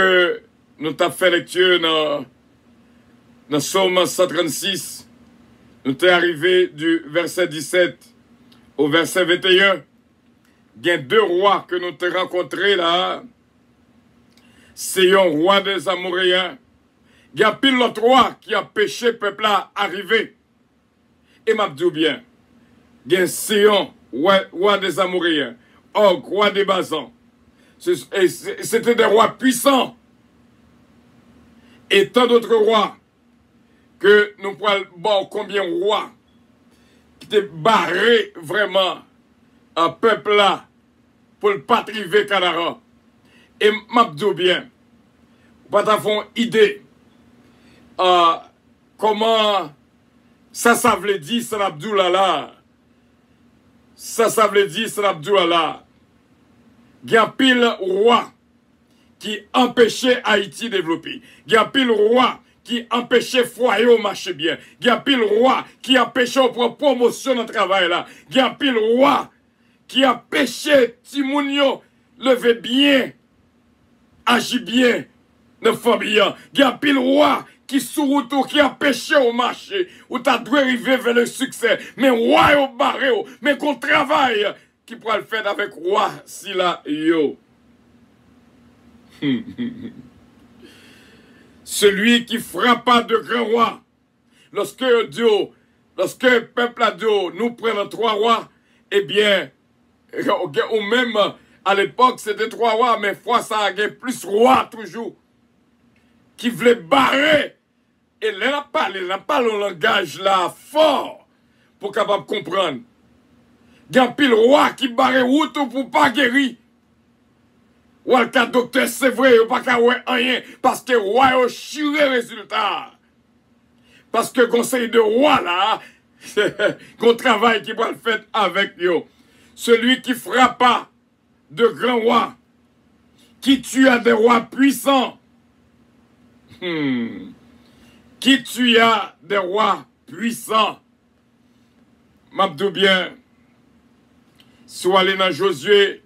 nous avons fait lecture dans Somme 136, nous sommes arrivés du verset 17 au verset 21. Il y a deux rois que nous avons rencontrés là. C'est un roi des Amoréens. Il y a pile l'autre roi qui a péché peuple là arrivé. Et m'a dit bien, il y a Sion, roi des Amoréens, Og, roi des Basans. C'était des rois puissants. Et tant d'autres rois que nous pouvons voir combien de rois qui étaient barrés vraiment un peuple là pour ne pas triver Canara. Et m'a dit bien, Pas d'avoir idée. Comment ça veut dire, San Abdullah. Ça veut dire, San Abdullah. Il y a pile roi qui empêchait Haïti de développer. Il y a pile roi qui empêchait foyer au marché bien. Il y a pile roi qui empêchait pour promotion dans le travail là. Il y a pile roi qui empêchait Timounio lever bien, agir bien dans la famille. Il y a pile roi qui sous route qui empêchait au marché où tu dû arriver vers le succès. Mais roi au barré, mais qu'on travaille qui pourra le faire avec roi si là yo. Celui qui frappa de grand roi. Lorsque le peuple a dit, nous prenons 3 rois, eh bien, ou même à l'époque c'était 3 rois, mais fois ça a gagné plus rois toujours, qui voulaient barrer. Et il n'a pas le langage là fort pour capable comprendre. Il y a pile roi qui barre route pour pas guérir. Ou le cas docteur, c'est vrai, il n'y a pas qu'à rien. Parce que roi a chiré résultat. Parce que conseil de roi là, qu'on travaille qui va le faire avec yo. Celui qui frappa de grands rois, qui tua des rois puissants. Qui tua des rois puissants. M'abdou bien. Soit allé dans Josué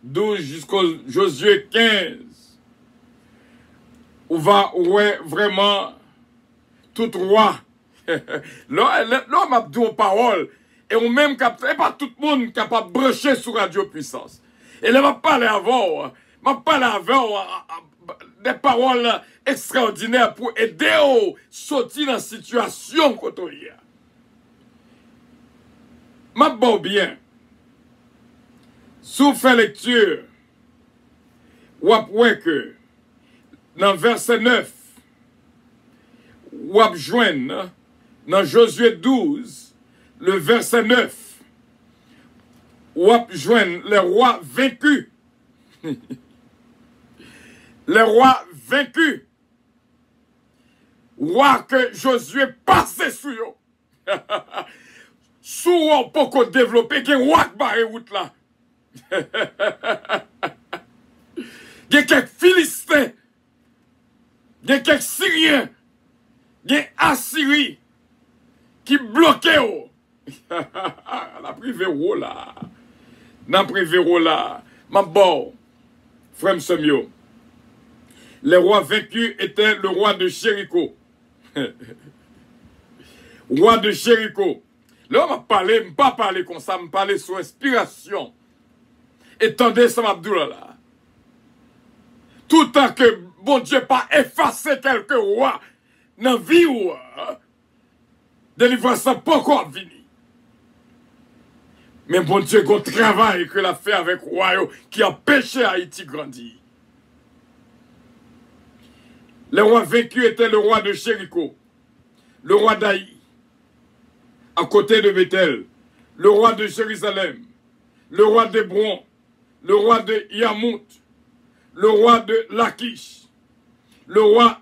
12 jusqu'au Josué 15. On va ouais vraiment tout roi. Là m'a dit en parole et on même capable pas tout le monde capable de brancher sur Radio Puissance. Et là m'a parlé avant des paroles extraordinaires pour aider à sortir dans la situation qu'on y a. M'a bon bien. Sous fait lecture, wap que dans verset 9, wap joine dans Josué 12, le verset 9, wap joine les rois vaincus. Les rois vaincus. Roi que Josué passait sous eux. Sous on peut développer qu'un roi qui barre route là. Il y a quelques Philistins, il y a quelques Syriens, il y a Assyrie qui bloquaient. La privé là. La privé là. Ma bon, frère Semio. Les rois vaincus étaient le roi de Jéricho. Roi de Jéricho. Là, on m'a pas parlé comme ça, m'a parlé sous inspiration. Étendez ça, Abdullah. Tout tant que bon Dieu pas effacé quelques rois dans la vie ou délivrance ça pas encore fini. Mais bon Dieu, qu'on travaille que l'a fait avec roi qui a empêché Haïti grandir. Le roi vaincu était le roi de Jéricho, le roi d'Aï, à côté de Bethel, le roi de Jérusalem, le roi d'Hébron, le roi de Yamout, le roi de Lachish, le roi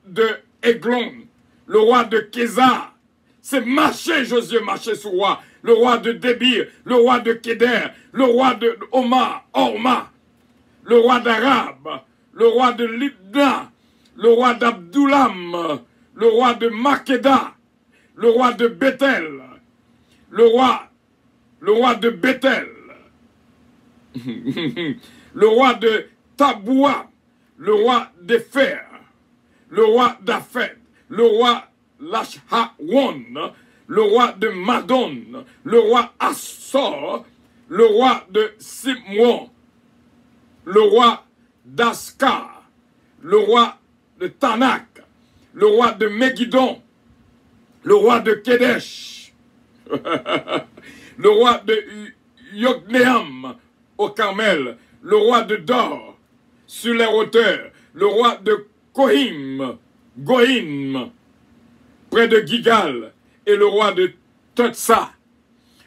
de Eglon, le roi de Kézar. C'est marché, Josué marché sur roi. Le roi de Débir, le roi de Kéder, le roi de Orma, le roi d'Arabe, le roi de Libna, le roi d'Abdoulam, le roi de Makeda, le roi de Bethel, le roi de Bethel, le roi de Taboua, le roi d'Epher, le roi d'Afed, le roi Lashhawan, le roi de Madon, le roi Assor, le roi de Simon, le roi d'Askar, le roi de Tanak, le roi de Megidon, le roi de Kedesh, le roi de Yogneam au Carmel, le roi de Dor sur les hauteurs, le roi de Goïm, près de Gigal, et le roi de Totsa.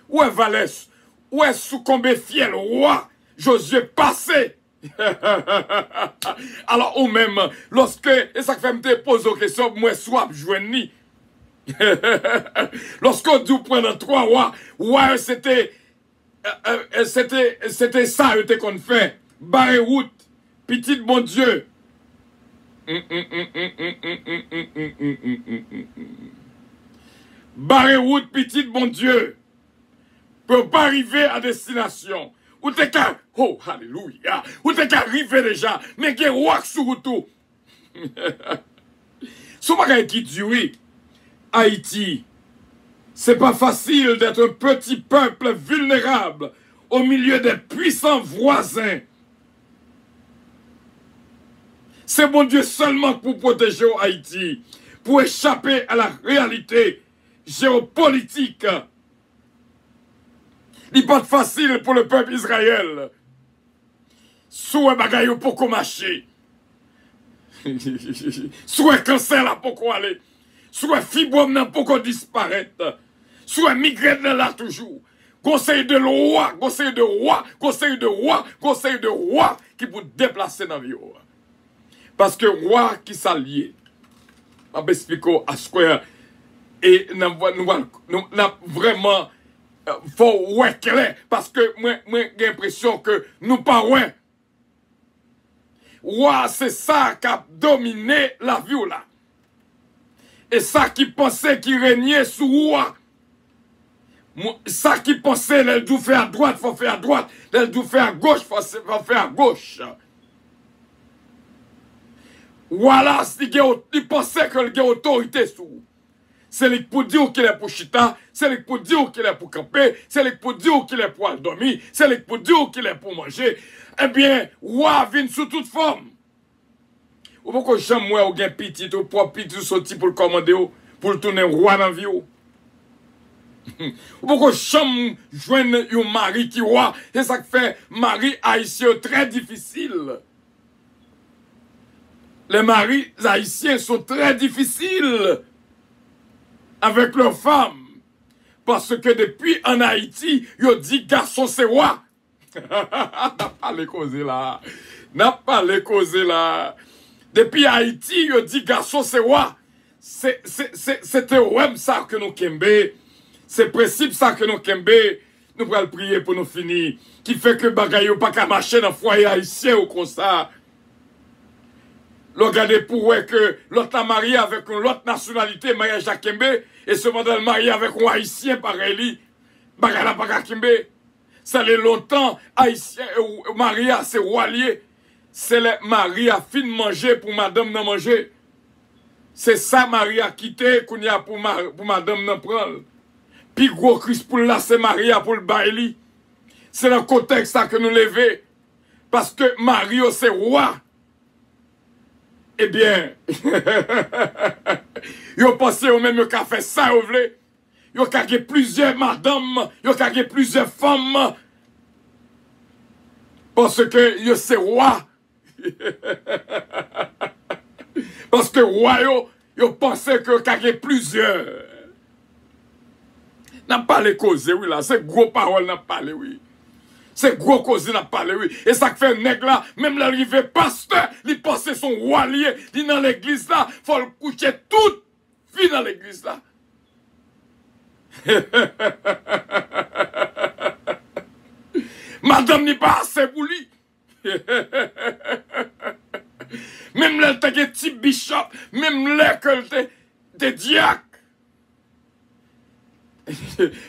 Où est Valès? Où est succombé fiel roi Josué passé Alors, ou même, lorsque, et ça fait me poser une question, moi, soit joigni. Lorsqu'on dit prendre 3 rois, ouais, c'était ça qu'on fait. Barre route, petit bon Dieu. Barre route, petit bon Dieu. Pour pas arriver à destination. Ou t'es qu'à, oh, alléluia. Ou t'es qu'à arriver déjà, mais qu'il y a roi sur tout. Ce bagage qui dit oui. Haïti, c'est pas facile d'être un petit peuple vulnérable au milieu des puissants voisins. C'est bon Dieu seulement pour protéger Haïti, pour échapper à la réalité géopolitique. Il n'est pas facile pour le peuple Israël. Soit bagaille pour qu'on marche. Soit cancer là pour qu'on aller. Soit fibrome là pour qu'on disparaître. Soit migraine là toujours. Conseil de roi, conseil de roi, conseil de roi, conseil de roi qui pour déplacer dans la vie. Parce que roi qui s'allie. Je vais expliquer à ce que et nous vraiment faut ouais clair parce que moi j'ai l'impression que nous pas ouais. Roi c'est ça qui a dominé la vie là. Et ça qui pensait qu'il régnait sous roi. Ça qui pensait elle doit faire à droite, faut faire à droite, elle doit faire à gauche, faut faire à gauche. Voilà, il pensait que il a autorité sur vous. C'est lui pour dire qu'il est pour chita, c'est lui pour dire qu'il est pour camper, c'est lui pour dire qu'il est pour dormir, c'est lui pour dire qu'il est pour manger. Eh bien, roi vient sous toute forme. Ou pourquoi j'aime moi ou gen petit ou pour petit sorti pour le commander pour le tourner roi dans la vie. Ou pourquoi j'aime joindre un mari qui roi, et ça fait mari haïtien très difficile. Les maris haïtiens sont très difficiles avec leurs femmes. Parce que depuis en Haïti, ils ont dit garçon c'est roi. N'a pas les causer là. N'a pas les causer là. Depuis Haïti, ils ont dit garçon c'est roi. C'était ouais ça que nous kembe. C'est principe ça que nous kembe. Nous allons prier pour nous finir. Qui fait que bagaille pas qu'à marcher dans le foyer haïtien ou comme ça. Regardez pour que l'autre a marié avec une autre nationalité, mariage à Kembe, et ce modèle marié avec un haïtien pareil, bagala pas Kembe. Ça l'est longtemps, haïtien, Maria c'est roilier. C'est le mari a fin de manger pour madame non manger. C'est ça Maria a quitté qu'on y a pour madame non prendre. Puis gros Christ pour là c'est Maria pour le baili. C'est le contexte ça que nous levons. Parce que Mario c'est roi. Eh bien, yo pensé au même qu'a fait ça, vous voulez. Yo qu'a plusieurs madames, yo qu'a plusieurs femmes. Parce que yo c'est roi. Parce que roi yo pensé que qu'a plusieurs. N'a pas les causes, oui là, c'est gros paroles n'a pas les oui. C'est gros cause n'a pas oui. Et ça fait nèg là, même l'arrivée pasteur, il passe son roilier, il dans l'église là, faut le coucher toute vie dans l'église là. Madame n'est pas assez pour lui. Même là, t'as un petit bishop, même là que t'es diacre.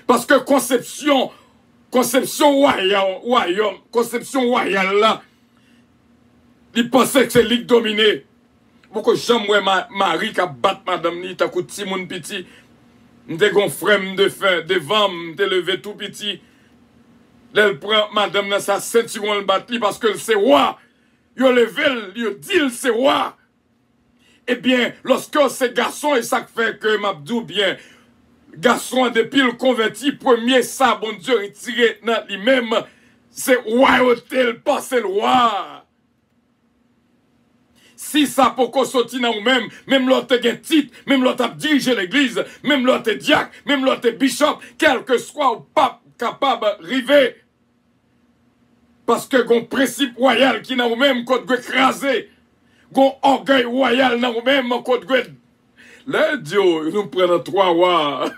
Parce que conception royale là, il pensait que c'est lui qui dominait. Pourquoi j'aime Marie qui a battu madame ni, t'as coûté si mon petit, m'te gon frère de fin, devant m'te levé tout petit. Elle prend madame dans sa ceinture, elle bat parce que c'est roi. Yo levé, yo dit c'est roi. Eh bien, lorsque ces garçons, et ça fait que m'abdou bien, garçon depuis le converti, premier ça, bon Dieu, retiré dans lui-même, c'est royauté, le passé le roi. Si ça pour qu'on sorti dans nous-mêmes, même l'autre a un titre, même l'autre a dirigé l'église, même l'autre est diacre, même l'autre est bishop, quel que soit le pape capable d'arriver. Parce que gon principe royal qui dans vous-même qu'on doit écraser. Gon orgueil royal dans vous-même qu'on doit... Là, Dieu, nous prenons 3 rois.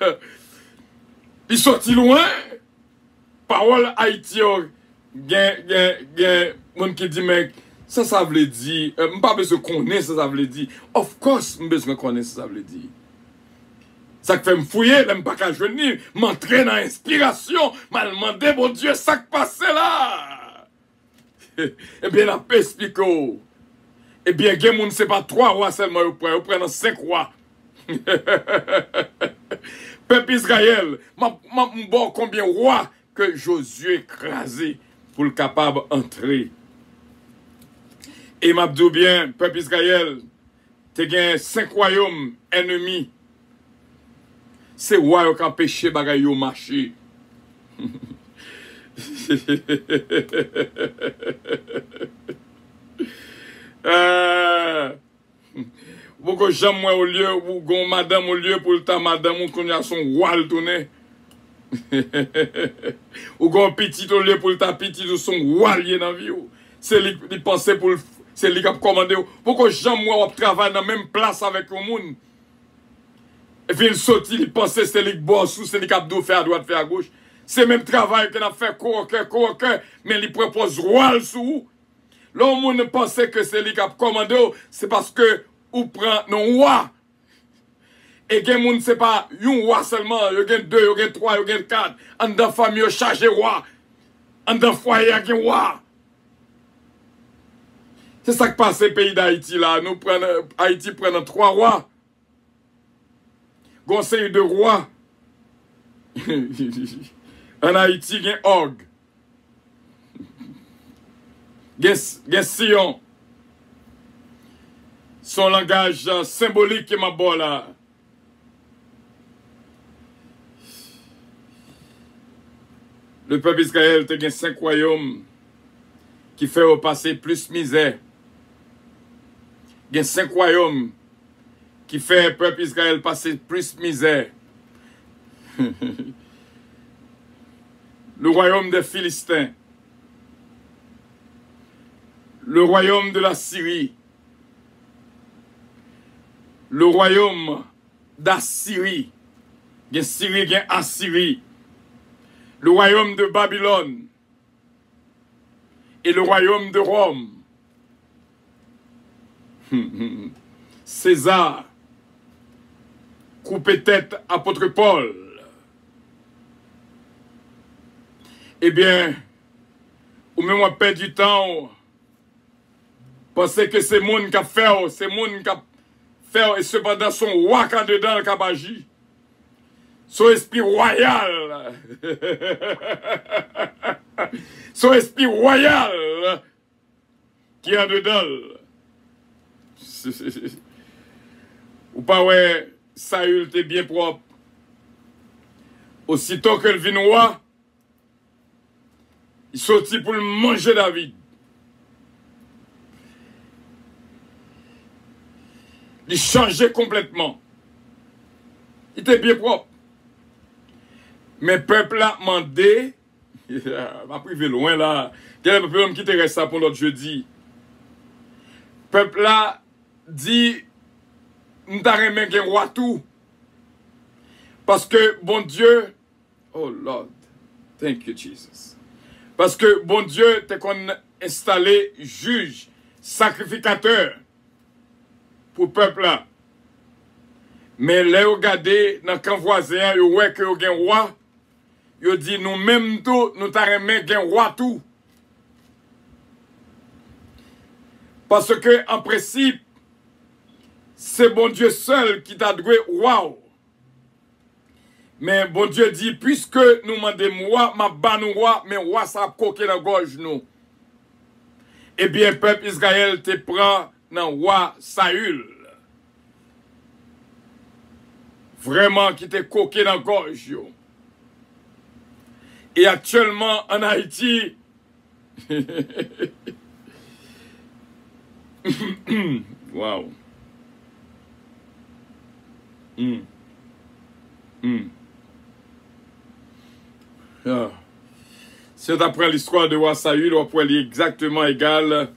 Il sorti loin. Parole Haïti, gen moun qui dit, mais ça veut dire, m'pas besoin connaître ça veut dire. Of course, m'besoin connaître ça veut dire. Ça fait me fouiller, m'pas pas qu'à venir, m'entrer dans l'inspiration, m'a demandé, bon Dieu, ça qui passe là. Eh bien, la paix explique. Eh bien, gen moun c'est pas 3 rois seulement, vous prenez 5 rois. Peuple Israël, bon combien de rois que Josué écrasé pour le capable d'entrer. Et m'a dit bien, peuple Israël, tu as 5 royaumes ennemis. C'est roi qui ont empêché bagay yo marcher. Beaucoup j'aime moi au lieu, ou gon madame au lieu pour ta madame, ou qu'on a son roi le tourner. Ou gon petit au lieu pour ta petit, ou son roi lié dans la vie. C'est lui qui pensait pour c'est lui qui a commandé. Pourquoi j'aime moi on travaille dans la même place avec le monde. Et puis il sortit, il pensait c'est lui qui bosse ou c'est lui qui a fait à droite, fait à gauche. C'est même travail qu'on a fait coquin, mais il propose roi sous. L'homme pensait que c'est lui qui a commandé, c'est parce que ou prend non roi. Et gen moun c'est pas un roi seulement, il y a 2, il y a 3, il y a 4. En dans famille chargé roi. En dans foyer il y a roi. C'est ça qui passe au pays d'Haïti là, nous prenons Haïti prenons 3 rois. Conseil de rois. En Haïti il y a Og. Gen Sion. Son langage symbolique qui m'a bon là. Le peuple Israël a 5 royaumes qui fait passer plus misère. Il y a 5 royaumes qui fait le peuple Israël passer plus misère. Le royaume des Philistins. Le royaume de la Syrie. Le royaume d'Assyrie. Il y a Syrie, il y a Assyrie. Le royaume de Babylone. Et le royaume de Rome. César. Coupé tête apôtre Paul. Eh bien, ou même on perd du temps. Pensez que c'est monde qui a fait, c'est monde qui a fait, et cependant son roi qui a dedans le cabagi. Son esprit royal. Son esprit royal qui est dedans. Ou pas ouais, Saül était bien propre. Aussitôt que le vin roi, il sortit pour le manger David. Il changeait complètement. Il était bien propre. Mais le peuple a demandé, m'a privé loin là, quel est le peuple qui te reste ça pour l'autre jeudi? Le peuple a dit, nous t'arrêtons un roi tout. Parce que, bon Dieu, oh Lord, thank you Jesus. Parce que, bon Dieu, t'es qu'on installé juge, sacrificateur pour le peuple là. Mais là, regardez, dans le camp voisin, vous voyez que vous avez un roi. Vous dit, nous-mêmes tout, nous t'arrêtons un roi tout. Parce que, en principe, c'est bon Dieu seul qui t'a doué roi. Mais bon Dieu dit, puisque nous demandons roi, ma ban roi, mais roi ça a coqué dans la gorge nous. Eh bien, peuple Israël te prend dans roi Saül. Vraiment qui te coqué dans la gorge. Yo. Et actuellement en Haïti, wow. Ah. Si on apprend l'histoire de roi Saül, on pourrait lire exactement égal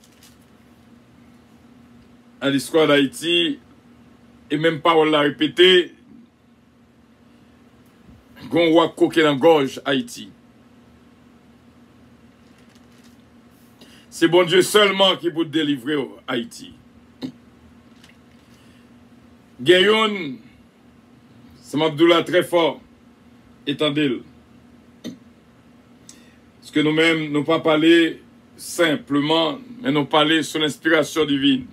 à l'histoire d'Haïti. Et même pas on l'a répété. Gon roi coquet dans gorge Haïti. C'est bon Dieu seulement qui peut délivrer Haïti. Gayon, c'est Abdullah très fort. Étendez-le. Parce que nous-mêmes, nous pas parler simplement, mais nous parler sous l'inspiration divine.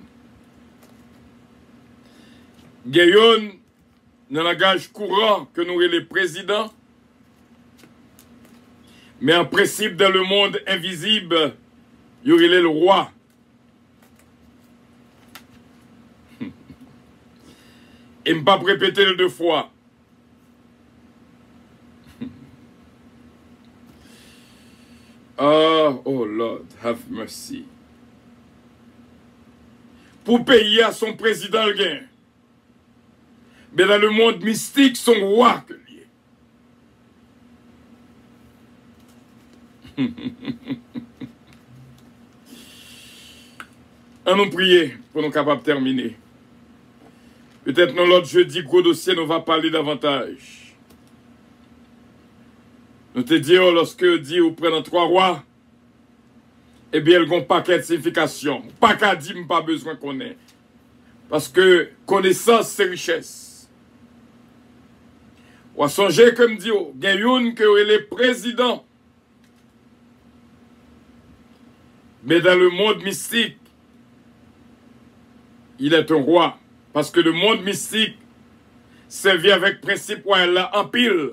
Gayon, dans le langage courant que nous les présidents, mais en principe dans le monde invisible, il y aurait le roi. Et je ne pas répéter le deux fois. Oh Lord, have mercy. Pour payer à son président le gain. Mais dans le monde mystique, son roi que lui est. On nous prier pour nous capables de terminer. Peut-être dans l'autre jeudi, gros dossier, nous va parler davantage. Nous te disons, lorsque dit ou prenons 3 rois, eh bien, ils ont un paquet de signification. Pas qu'à dire, pas besoin qu'on ait. Parce que connaissance, c'est richesse. Ou à songer, comme dit, il y a une que les présidents. Mais dans le monde mystique, il est un roi. Parce que le monde mystique servit avec principe royal là en pile.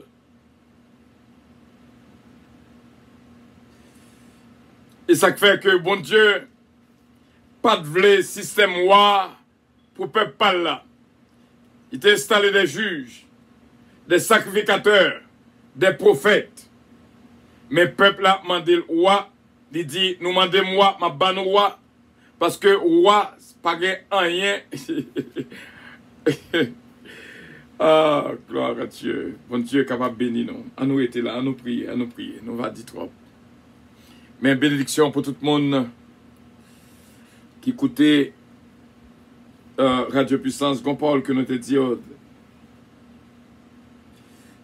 Et ça fait que, bon Dieu, pas de vrai système roi pour peuple pas là. Il t'a installé des juges, des sacrificateurs, des prophètes. Mais peuple là demandé le roi, il dit, nous demandez moi, ma ban roi, parce que roi, pas rien. Ah, gloire à Dieu. Bon Dieu capable de bénir nous. À nous être là, à nous prier, Nous va dire trop. Mais bénédiction pour tout le monde qui écoutait Radio Puissance, Gonpaul, que nous te dit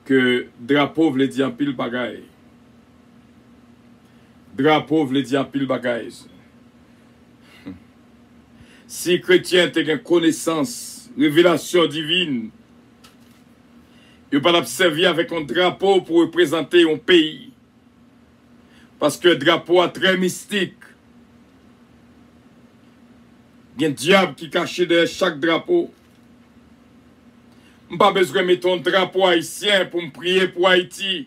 que drapeau voulait dire en pile bagaille. Drapeau voulait dire en pile bagaille. Si chrétien a une connaissance, révélation divine, il ne peut pas servir avec un drapeau pour représenter un pays. Parce que le drapeau est très mystique. Il y a un diable qui est caché derrière chaque drapeau. Je n'ai pas besoin de mettre un drapeau haïtien pour me prier pour Haïti.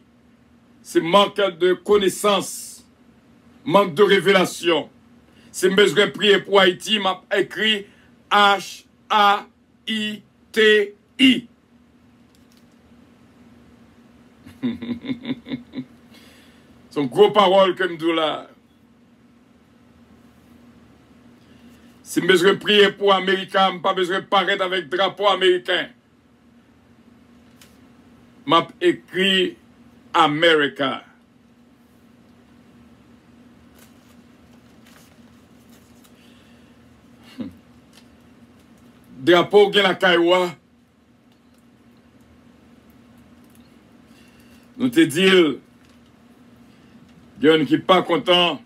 C'est manque de connaissance, manque de révélation. Si je besoin de prier pour Haïti, m'a écrit H-A-I-T-I. C'est une grosse parole comme nous là. Si je besoin de prier pour Américain, je pas besoin de paraître avec drapeau américain. M'a écrit America. Drapeau gen la Kaiwa. Nous te disons, il y a un qui n'est pas content,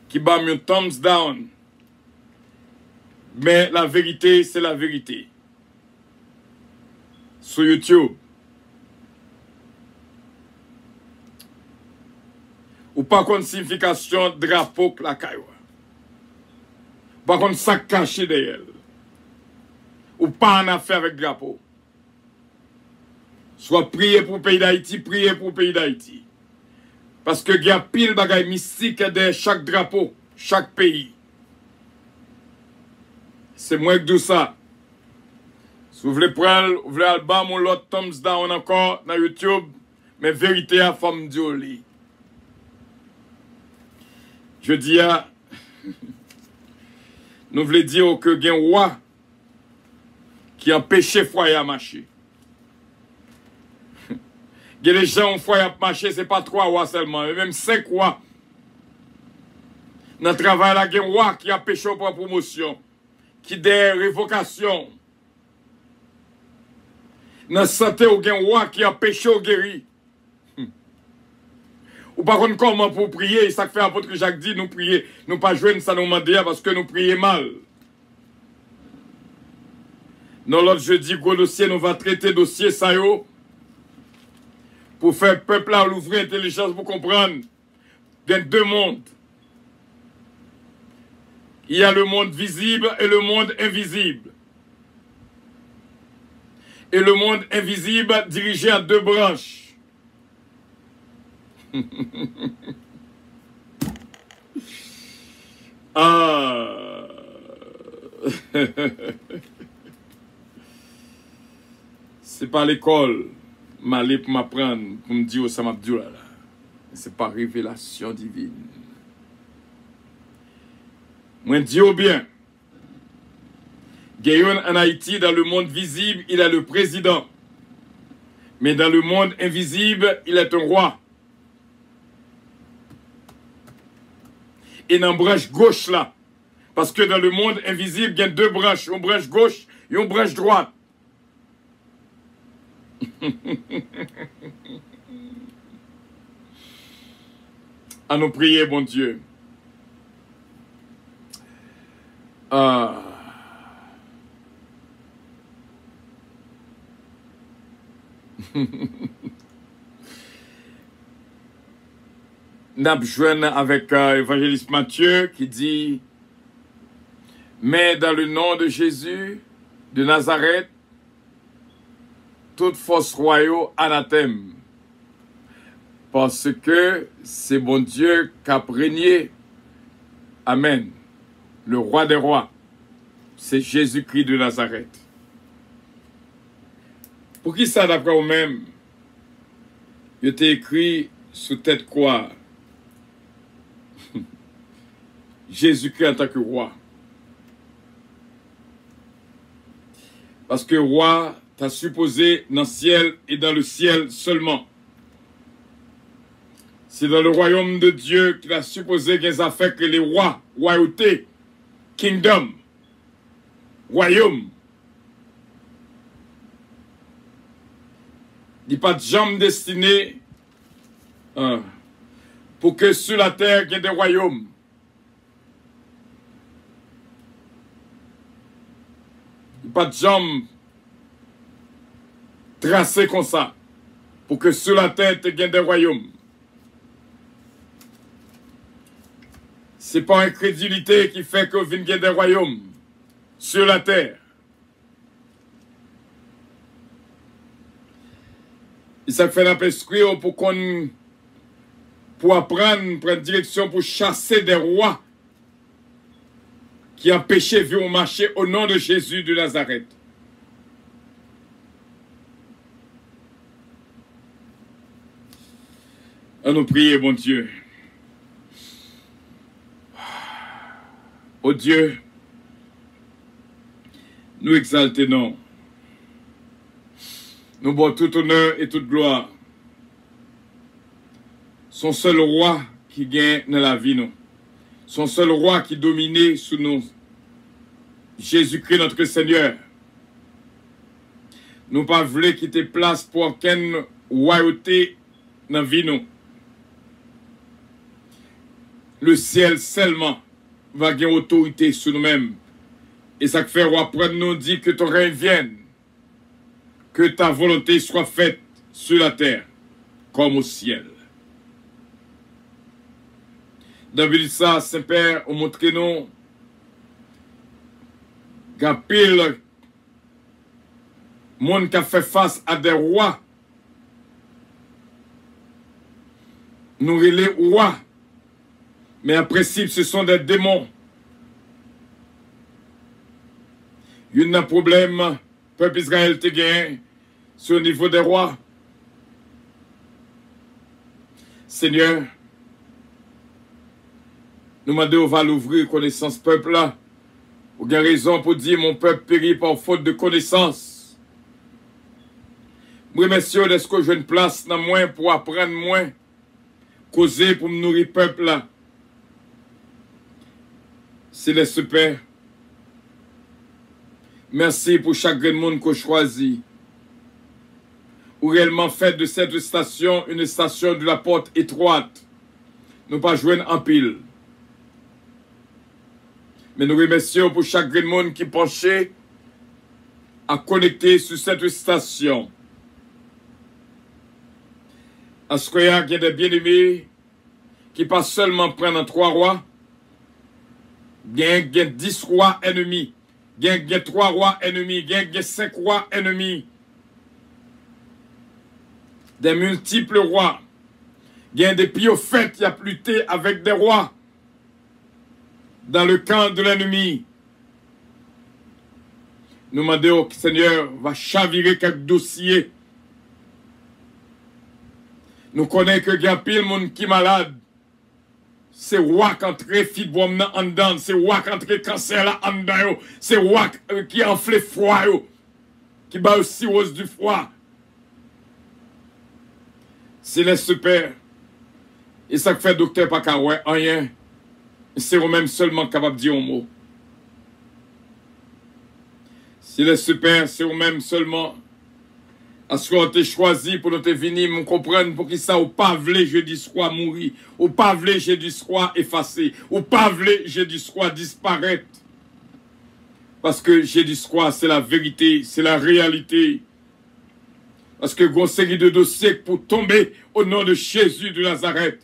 qui bat un thumbs down. Mais la vérité, c'est la vérité. Sur YouTube. Ou pas contre signification drapeau que la Kaiwa. Pas contre sac caché derrière. Ou pas en affaire avec drapeau. Soit prier pour le pays d'Haïti, prier pour le pays d'Haïti. Parce que il y a pile bagaille mystique derrière chaque drapeau, chaque pays. C'est moi qui dis ça. Si vous voulez prendre, vous voulez album ou l'autre thumbs down encore dans YouTube, mais vérité à femme Dioli. Je dis à nous voulons dire que il y a un roi qui empêchait foyer à marcher. Il y a des gens, une fois, ils ont marché, ce n'est pas 3 rois seulement, mais même 5 rois. Dans le travail, il y a un roi qui a péché pour la promotion, qui a des révocations. Dans la santé, il y a un roi qui a péché au guéri. Ou par contre, comment pour prier, ça fait apôtre Jacques dit, nous prier, nous pas jouer, ça nous demander parce que nous prions mal. Dans l'autre jeudi, gros dossier, nous va traiter dossier ça yo, pour faire peuple là l'ouvrir intelligence pour comprendre. Il y a 2 mondes. Il y a le monde visible et le monde invisible. Et le monde invisible dirigé à 2 branches. Ah. C'est pas l'école m'aller pour m'apprendre, pour me dire ça m'a dit là. C'est pas révélation divine. Moi dis bien. Gayon en Haïti, dans le monde visible, il est le président. Mais dans le monde invisible, il est un roi. Et dans la branche gauche là, parce que dans le monde invisible, il y a 2 branches, une branche gauche et une branche droite. À nous prier, bon Dieu. Nous jouons avec l'évangéliste Matthieu qui dit: mais dans le nom de Jésus de Nazareth, toute force royale anathème, parce que c'est bon Dieu qui a régné. Amen. Le roi des rois, c'est Jésus-Christ de Nazareth. Pour qui ça d'après vous-même? Il était écrit sous tête quoi? Jésus-Christ en tant que roi. Parce que roi, t'as supposé dans le ciel et dans le ciel seulement. C'est dans le royaume de Dieu qu'il a supposé qu'il a fait que les rois, royauté, kingdom, royaume. Il n'y a pas de jambe destinée pour que sur la terre il y ait des royaumes. Il n'y a pas de jambe tracée comme ça pour que sur la terre il y ait des royaumes. Ce n'est pas incrédulité qui fait que il y ait des royaumes sur la terre. Et ça fait l'esprit pour apprendre, prendre direction pour chasser des rois qui ont péché, vu au marché au nom de Jésus de Nazareth. À nous prier, bon Dieu. Oh Dieu, nous exaltons. Nous bon tout honneur et toute gloire. Son seul roi qui gagne dans la vie, nous. Son seul roi qui domine sous nous. Jésus-Christ notre Seigneur. Nous pas voulu quitter place pour aucune royauté dans la vie, nous. Le ciel seulement va gagner autorité sur nous-mêmes. Et ça fait roi prendre nous dit que ton règne vienne. Que ta volonté soit faite sur la terre comme au ciel. David ça, Saint-Père, on montre nous qu'il monde qui a fait face à des rois. Nous les rois. Mais en principe, ce sont des démons. Il y a un problème. Peuple Israël te gagne sur le niveau des rois. Seigneur, nous demandons va l'ouvrir connaissance peuple là. Vous avez raison pour dire mon peuple périt par faute de connaissance. Je remercie est-ce que je une place dans moi pour apprendre moins, causer pour me nourrir le peuple là. C'est le super. Merci pour chaque monde qu'on choisit. Ou réellement fait de cette station une station de la porte étroite. Nous pas joindre en pile. Mais nous remercions pour chaque monde qui penchait à connecter sur cette station. Est-ce qu'il y a des bien-aimés qui pas seulement prennent 3 rois, il y a 10 rois ennemis, il y a 3 rois ennemis, il y a 5 rois ennemis, des multiples rois, il y a des prophètes qui ont lutté avec des rois dans le camp de l'ennemi. Nous demandons que le Seigneur va chavirer quelques dossiers. Nous connaissons que il y a pile monde qui est malade. C'est roi qui entre fibrome en dedans, c'est roi qui entre cancer là en dedans, c'est roi qui enfle froid, qui bat aussi rose du froid. C'est les super. Et ça fait docteur pas qu'à rien. C'est eux-mêmes seulement capables de dire un mot. C'est les super, c'est eux-mêmes seulement. Est-ce qu'on t'a choisi pour nous venir, nous comprendre pour qui ça, ou pas vle jeudi soir mourir, ou pas vle jeudi soir effacer, ou pas vle jeudi soir disparaître. Parce que jeudi soir, c'est la vérité, c'est la réalité. Parce que une série de dossiers pour tomber au nom de Jésus de Nazareth.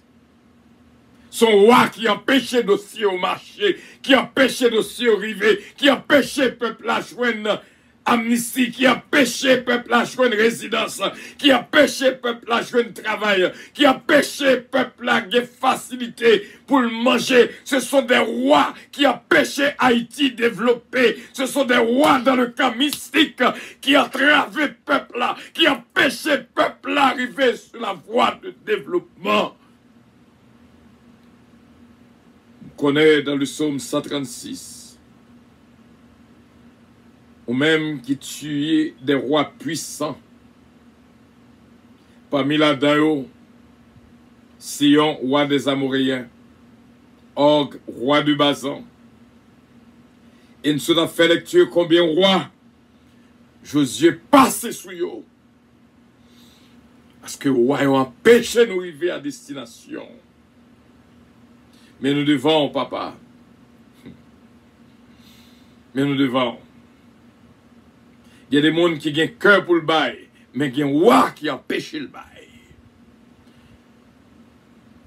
Son roi qui empêchait dossier au marché, qui empêchait dossier au rivet, qui empêchait peuple à joindre amnistie, qui empêchait peuple à joindre résidence, qui empêchait peuple à joindre travail, qui empêchait peuple à gagner facilité pour le manger. Ce sont des rois qui empêchaient Haïti développer. Ce sont des rois dans le camp mystique qui entravaient peuple là, qui empêchaient peuple à arriver sur la voie de développement. On connaît dans le psaume 136. Ou même qui tuait des rois puissants. Parmi la Dayo, Sion, roi des Amoréens, Og, roi du Bazan. Et nous avons fait lecture combien de rois Josué passé sur eux. Parce que les rois ont empêché de nous arriver à destination. Mais nous devons, papa. Mais nous devons. Il y a des gens qui ont un cœur pour le bail, mais il y a un roi qui empêche le bail.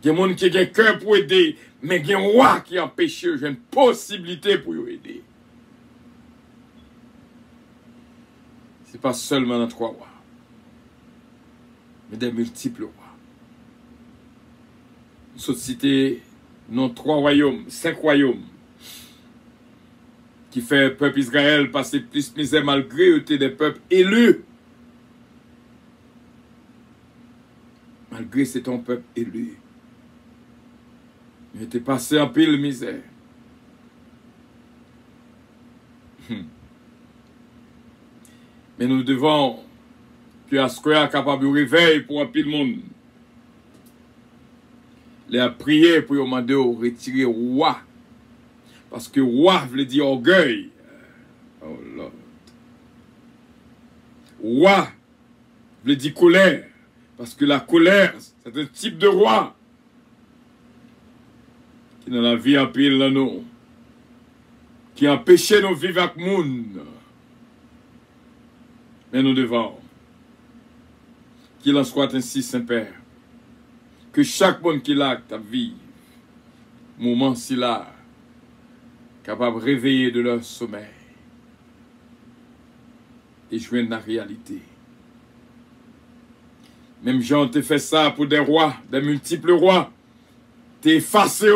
Il y a des gens qui ont un cœur pour aider, mais il y a un roi qui empêche une possibilité pour aider. Ce n'est pas seulement dans 3 rois, mais des multiples rois. Nous sommes cités non 3 royaumes, 5 royaumes. Qui fait le peuple Israël passer plus misère malgré eux des peuples élus. Malgré c'est ton peuple élu. Mais t'es passé en pile misère. Mais nous devons que Ascoya capable de réveil pour un pile monde. Les a prié pour demander au retirer roi. Parce que roi veut dire orgueil. Oh Lord. Roi veut dire colère. Parce que la colère, c'est un type de roi. Qui dans la vie en pile dans nous. Qui empêche nous vivre avec le monde. Mais nous devons. Qu'il en soit ainsi, Saint-Père. Que chaque monde qui l'a ta vie. Moment si là. Capable de réveiller de leur sommeil et joindre la réalité. Même Jean t'a fait ça pour des rois, des multiples rois. T'es effacé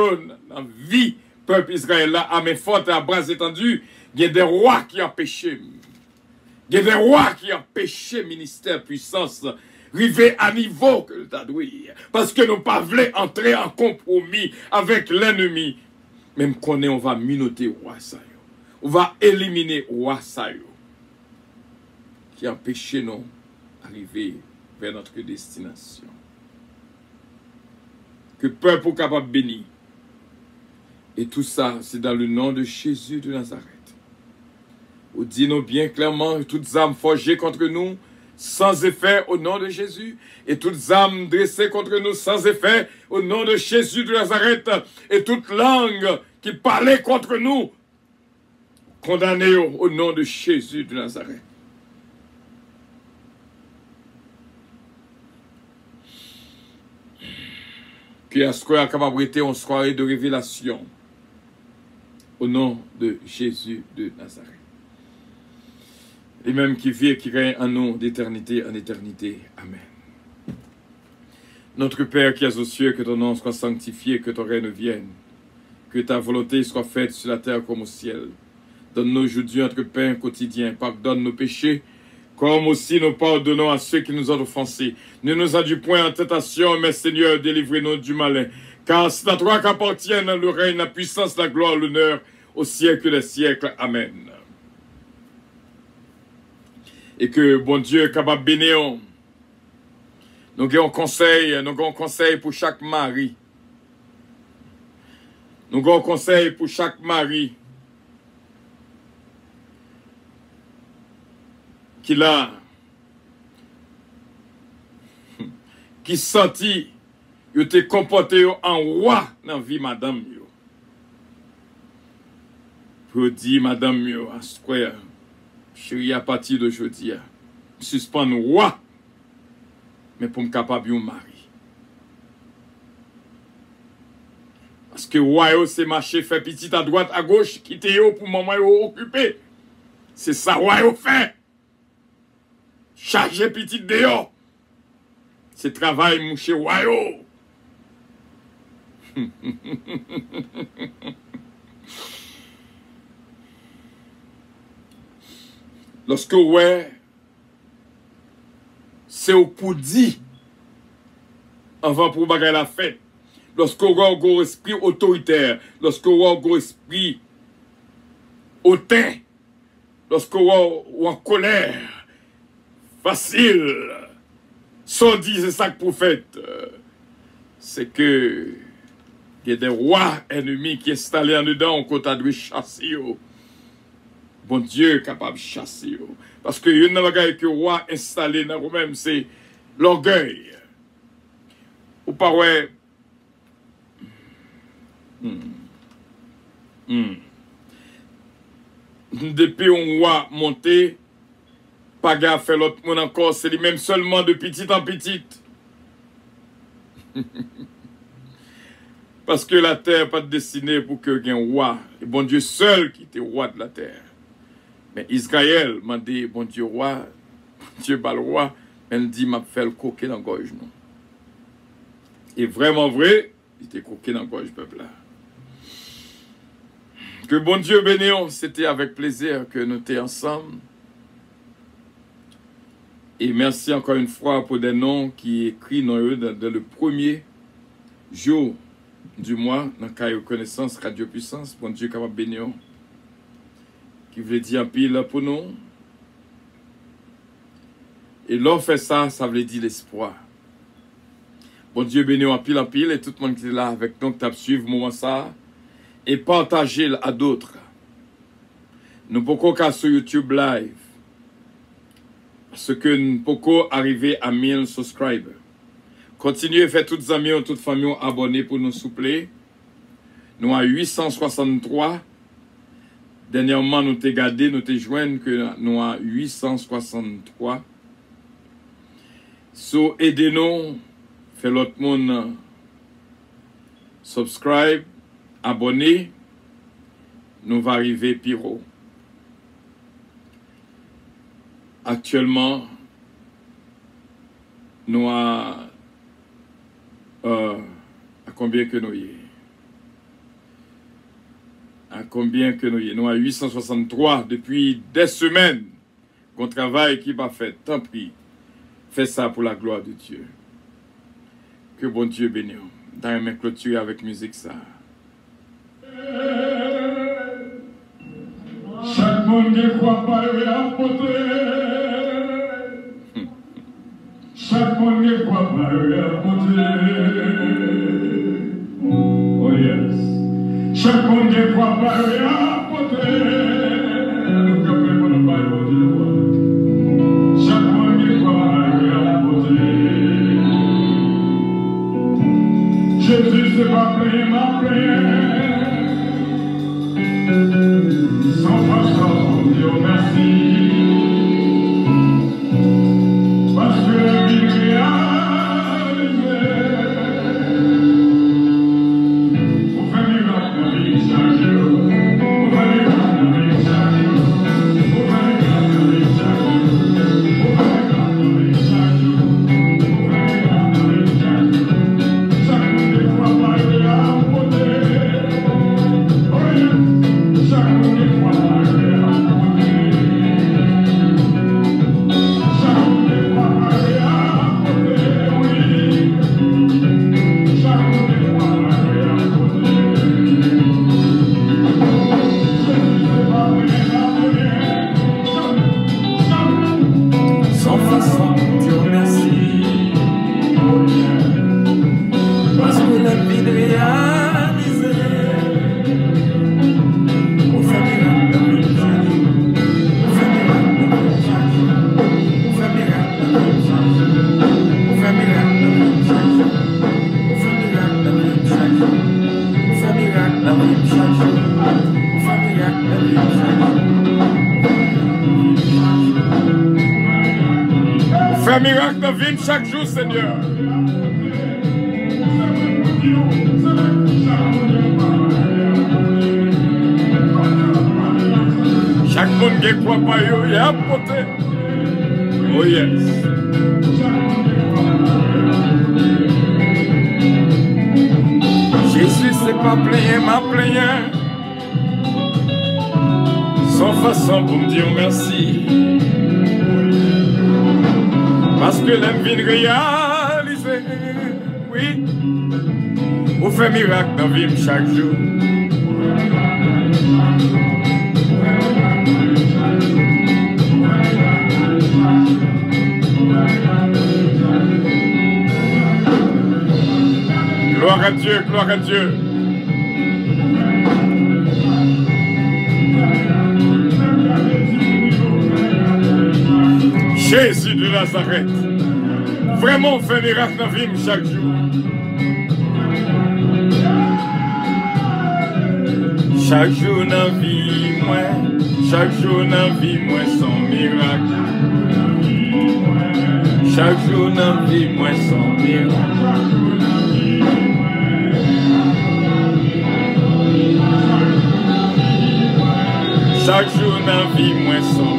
dans la vie, peuple Israël là, à mes fortes et à bras étendus. Il y a des rois qui empêchent. Il y a des rois qui empêchent ministère, puissance, arriver à niveau que le t'adouille. Parce que nous ne pas voulons entrer en compromis avec l'ennemi. Même qu'on est, on va minoter roi Sayo. On va éliminer roi Sayo. Qui empêche nous arriver vers notre destination. Que peuple capable béni. Et tout ça, c'est dans le nom de Jésus de Nazareth. Ou dis-nous bien clairement, toutes âmes forgées contre nous, sans effet au nom de Jésus, et toutes âmes dressées contre nous sans effet au nom de Jésus de Nazareth, et toute langue qui parlait contre nous, condamnée au nom de Jésus de Nazareth. Que la soirée capable d'être une soirée de révélation au nom de Jésus de Nazareth. Et même qui vit et qui règne en nous d'éternité en éternité. Amen. Notre Père qui es aux cieux, que ton nom soit sanctifié, que ton règne vienne, que ta volonté soit faite sur la terre comme au ciel. Donne-nous aujourd'hui notre pain quotidien, pardonne nos péchés, comme aussi nous pardonnons à ceux qui nous ont offensés. Ne nous induis point en tentation, mais Seigneur, délivrez-nous du malin. Car c'est à toi qu'appartiennent le règne, la puissance, la gloire, l'honneur, au siècle des siècles. Amen. Et que, bon Dieu, capable de bénir, nous avons conseil pour chaque mari. Nous avons conseil pour chaque mari qui senti, il était comporté en roi dans la vie madame. Pour dire madame, à ce quoi, chérie, à partir d'aujourd'hui, suspendre roi, mais pour me capable de mari. Parce que roi, c'est marcher, faire petit à droite, à gauche, quitter pour maman occuper. C'est ça, roi, fait. Charger petit dehors. C'est travail, mon cher roi. Lorsque ouais, c'est au poudi avant pour bagailler la fête. Lorsque on a un esprit autoritaire, lorsque on a un esprit hautain, lorsque on a en colère, facile, sans dire c'est ça que prophète, c'est que il y a des rois ennemis qui sont installés en dedans, qu'on t'a dû chasser. Bon Dieu capable de chasser. Parce que il y a une bagaille que roi installé dans vous-même, c'est l'orgueil. Ou pas ouais. Depuis un roi monté, pas gars fait l'autre monde encore, c'est les mêmes seulement de petite en petite. Parce que la terre n'est pas destinée pour qu'il y ait un roi. Et bon Dieu seul qui était roi de la terre. Mais Israël m'a dit, bon Dieu roi, bon Dieu pas le roi, elle dit, m'a fait le coquet dans la gorge. Non. Et vraiment vrai, il était coquet dans la gorge, peuple là. Que bon Dieu bénisse, c'était avec plaisir que nous étions ensemble. Et merci encore une fois pour des noms qui écrits dans le premier jour du mois, dans la reconnaissance Radio Puissance. Bon Dieu capable de bénir. Qui veut dire un pile pour nous. Et l'on fait ça, ça veut dire l'espoir. Bon Dieu bénisse en pile, et tout le monde qui est là avec nous, qui t'a suivi le moment ça, et partager à d'autres. Nous pouvons qu'à sur YouTube Live, parce que nous pouvons arriver à 1000 subscribers. Continuez à faire toutes les amis, toutes les familles abonnées pour nous souffler. Nous à 863. Dernièrement, nous t'ai gardé, nous t'ai joint que nous à 863. So, aidez-nous, fait l'autre monde subscribe, abonner. Nous va arriver pire. Actuellement, nous à combien que nous y est? À combien que nous y est? Nous à 863 depuis des semaines qu'on travaille qui va faire. Tant pis, fais ça pour la gloire de Dieu. Que bon Dieu bénisse. Dans mes clôtures avec musique ça. Chaque monde qui croit pas apporter. Chaque monde est préparé à porter. Oh yes. Chaque monde est préparé à porter. Chaque monde est préparé à porter. Jésus s'est pas plaint, m'a plaint. Sans façon, Dieu merci. Parce que la vie réalisée, on fait miracle dans la vie chaque jour. On fait miracle dans la vie chaque jour. On fait miracle dans la vie chaque jour. On fait miracle dans la vie chaque jour. On fait miracle dans la vie chaque jour. Chaque monde est préparé à porter. Oh yes. Chaque monde est préparé à porter. Chaque monde est préparé à porter, oui. Chaque monde est préparé à porter. Sans façon, Dieu merci. Parce que la vie réalisée, on fait miracle dans la vie chaque jour. On fait miracle dans la vie chaque jour. On fait miracle dans la vie chaque jour. On fait miracle dans la vie chaque jour. On fait miracle dans la vie chaque jour. On fait miracle dans la vie chaque jour. On fait miracle dans la vie chaque jour. Fais miracle dans la vie chaque jour, Seigneur. Chaque monde qui croit pas, il est à porter. Oh yes. Jésus s'est pas plaint, m'a plaint. Sans façon pour me dire merci. Parce que l'aime vient réaliser. Oui. On fait miracle dans la vie chaque jour. Gloire à Dieu, gloire à Dieu. Jésus de Nazareth. Vraiment, on fait miracle dans la vie chaque jour. Chaque jour dans la vie, moi. Chaque jour dans la vie, moi, sans miracle. Chaque jour dans la vie, moi, sans miracle. Chaque jour dans la vie, moi, sans miracle.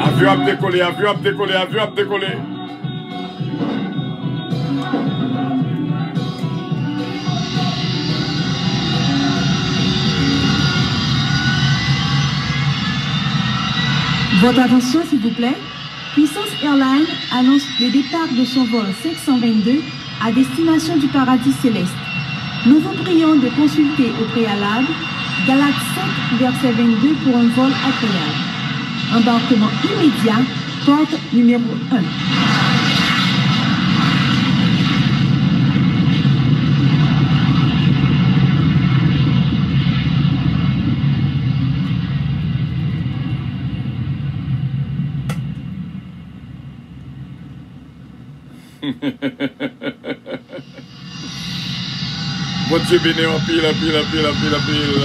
Avion a décollé, avion a décollé, avion a décollé. Votre attention s'il vous plaît. Puissance Airlines annonce le départ de son vol 522 à destination du paradis céleste. Nous vous prions de consulter au préalable Galates 5, verset 22 pour un vol agréable. Embarquement immédiat, porte numéro 1. Bon Dieu béni en pile, en pile, en pile, en pile, en pile.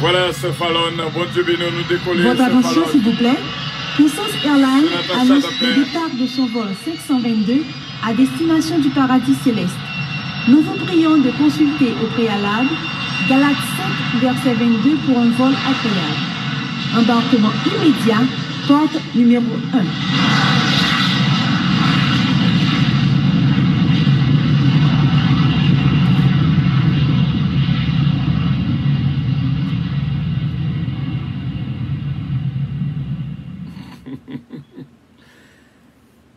Voilà ce Fallon, bon Dieu béni, nous décoller. Votre attention s'il vous plaît. Puissance Airlines annonce le départ de son vol 522 à destination du paradis céleste. Nous vous prions de consulter au préalable Galates 5, verset 22 pour un vol agréable. Embarquement immédiat, porte numéro 1.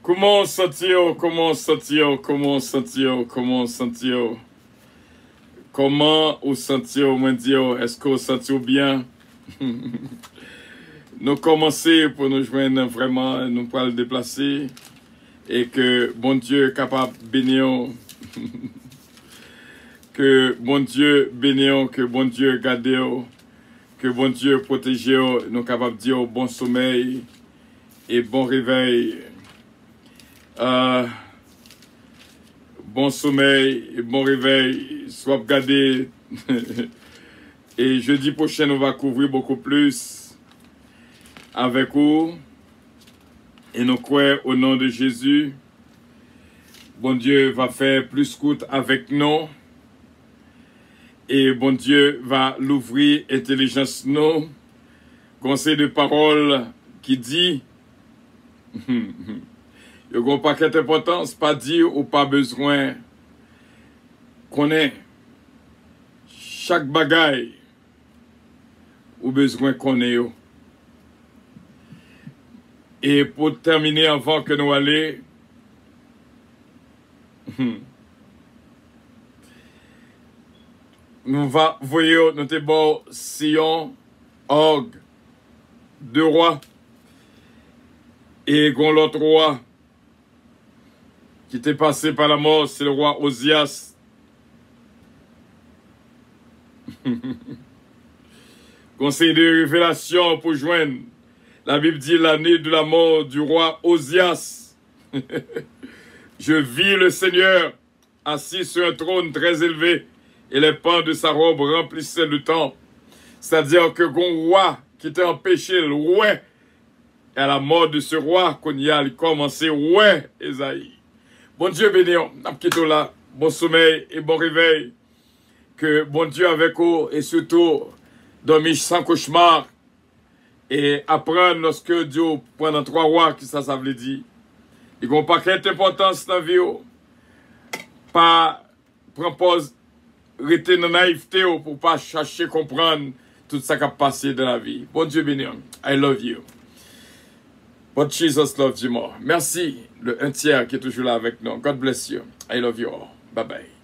Comment sentir, comment sentir, comment sentir, comment sentir? Comment vous sentir, moi dire, est-ce que vous sentez bien? nous commencer pour nous joindre vraiment, nous pour le déplacer. Et que bon Dieu est capable de bénir. Que bon Dieu bénisse, que bon Dieu garde, que bon Dieu protège, nous capables de dire bon sommeil et bon réveil. Bon sommeil et bon réveil, soit gardé. Et jeudi prochain, on va couvrir beaucoup plus avec vous. Et nous croyons au nom de Jésus. Bon Dieu va faire plus courte avec nous. Et bon Dieu va l'ouvrir intelligence nous. Conseil de parole qui dit, il n'y a pas d'importance, pas dire ou pas besoin qu'on ait chaque bagaille ou besoin qu'on ait. Et pour terminer, avant que nous allions, nous voyons notre bon Sion, Og, 2 rois, et l'autre roi qui était passé par la mort, c'est le roi Osias. Conseil de révélation pour joindre. La Bible dit l'année de la mort du roi Osias. Je vis le Seigneur assis sur un trône très élevé et les pans de sa robe remplissaient le temple. C'est-à-dire que le roi qui était empêché, le roi, et à la mort de ce roi, qu'on y a commencé, ouais, Esaïe. Bon Dieu béni, là, bon sommeil et bon réveil. Que bon Dieu avec vous et surtout dormir sans cauchemar. Et apprendre lorsque Dieu prend dans 3 rois, qui ça veut dire. Il n'y a pas quelle importance dans la vie. Pas prendre pause, rester dans la naïveté pour ne pas chercher à comprendre tout ça qui a passé dans la vie. Bon Dieu béni. I love you. But Jesus loves you more. Merci, le 1 tiers qui est toujours là avec nous. God bless you. I love you all. Bye bye.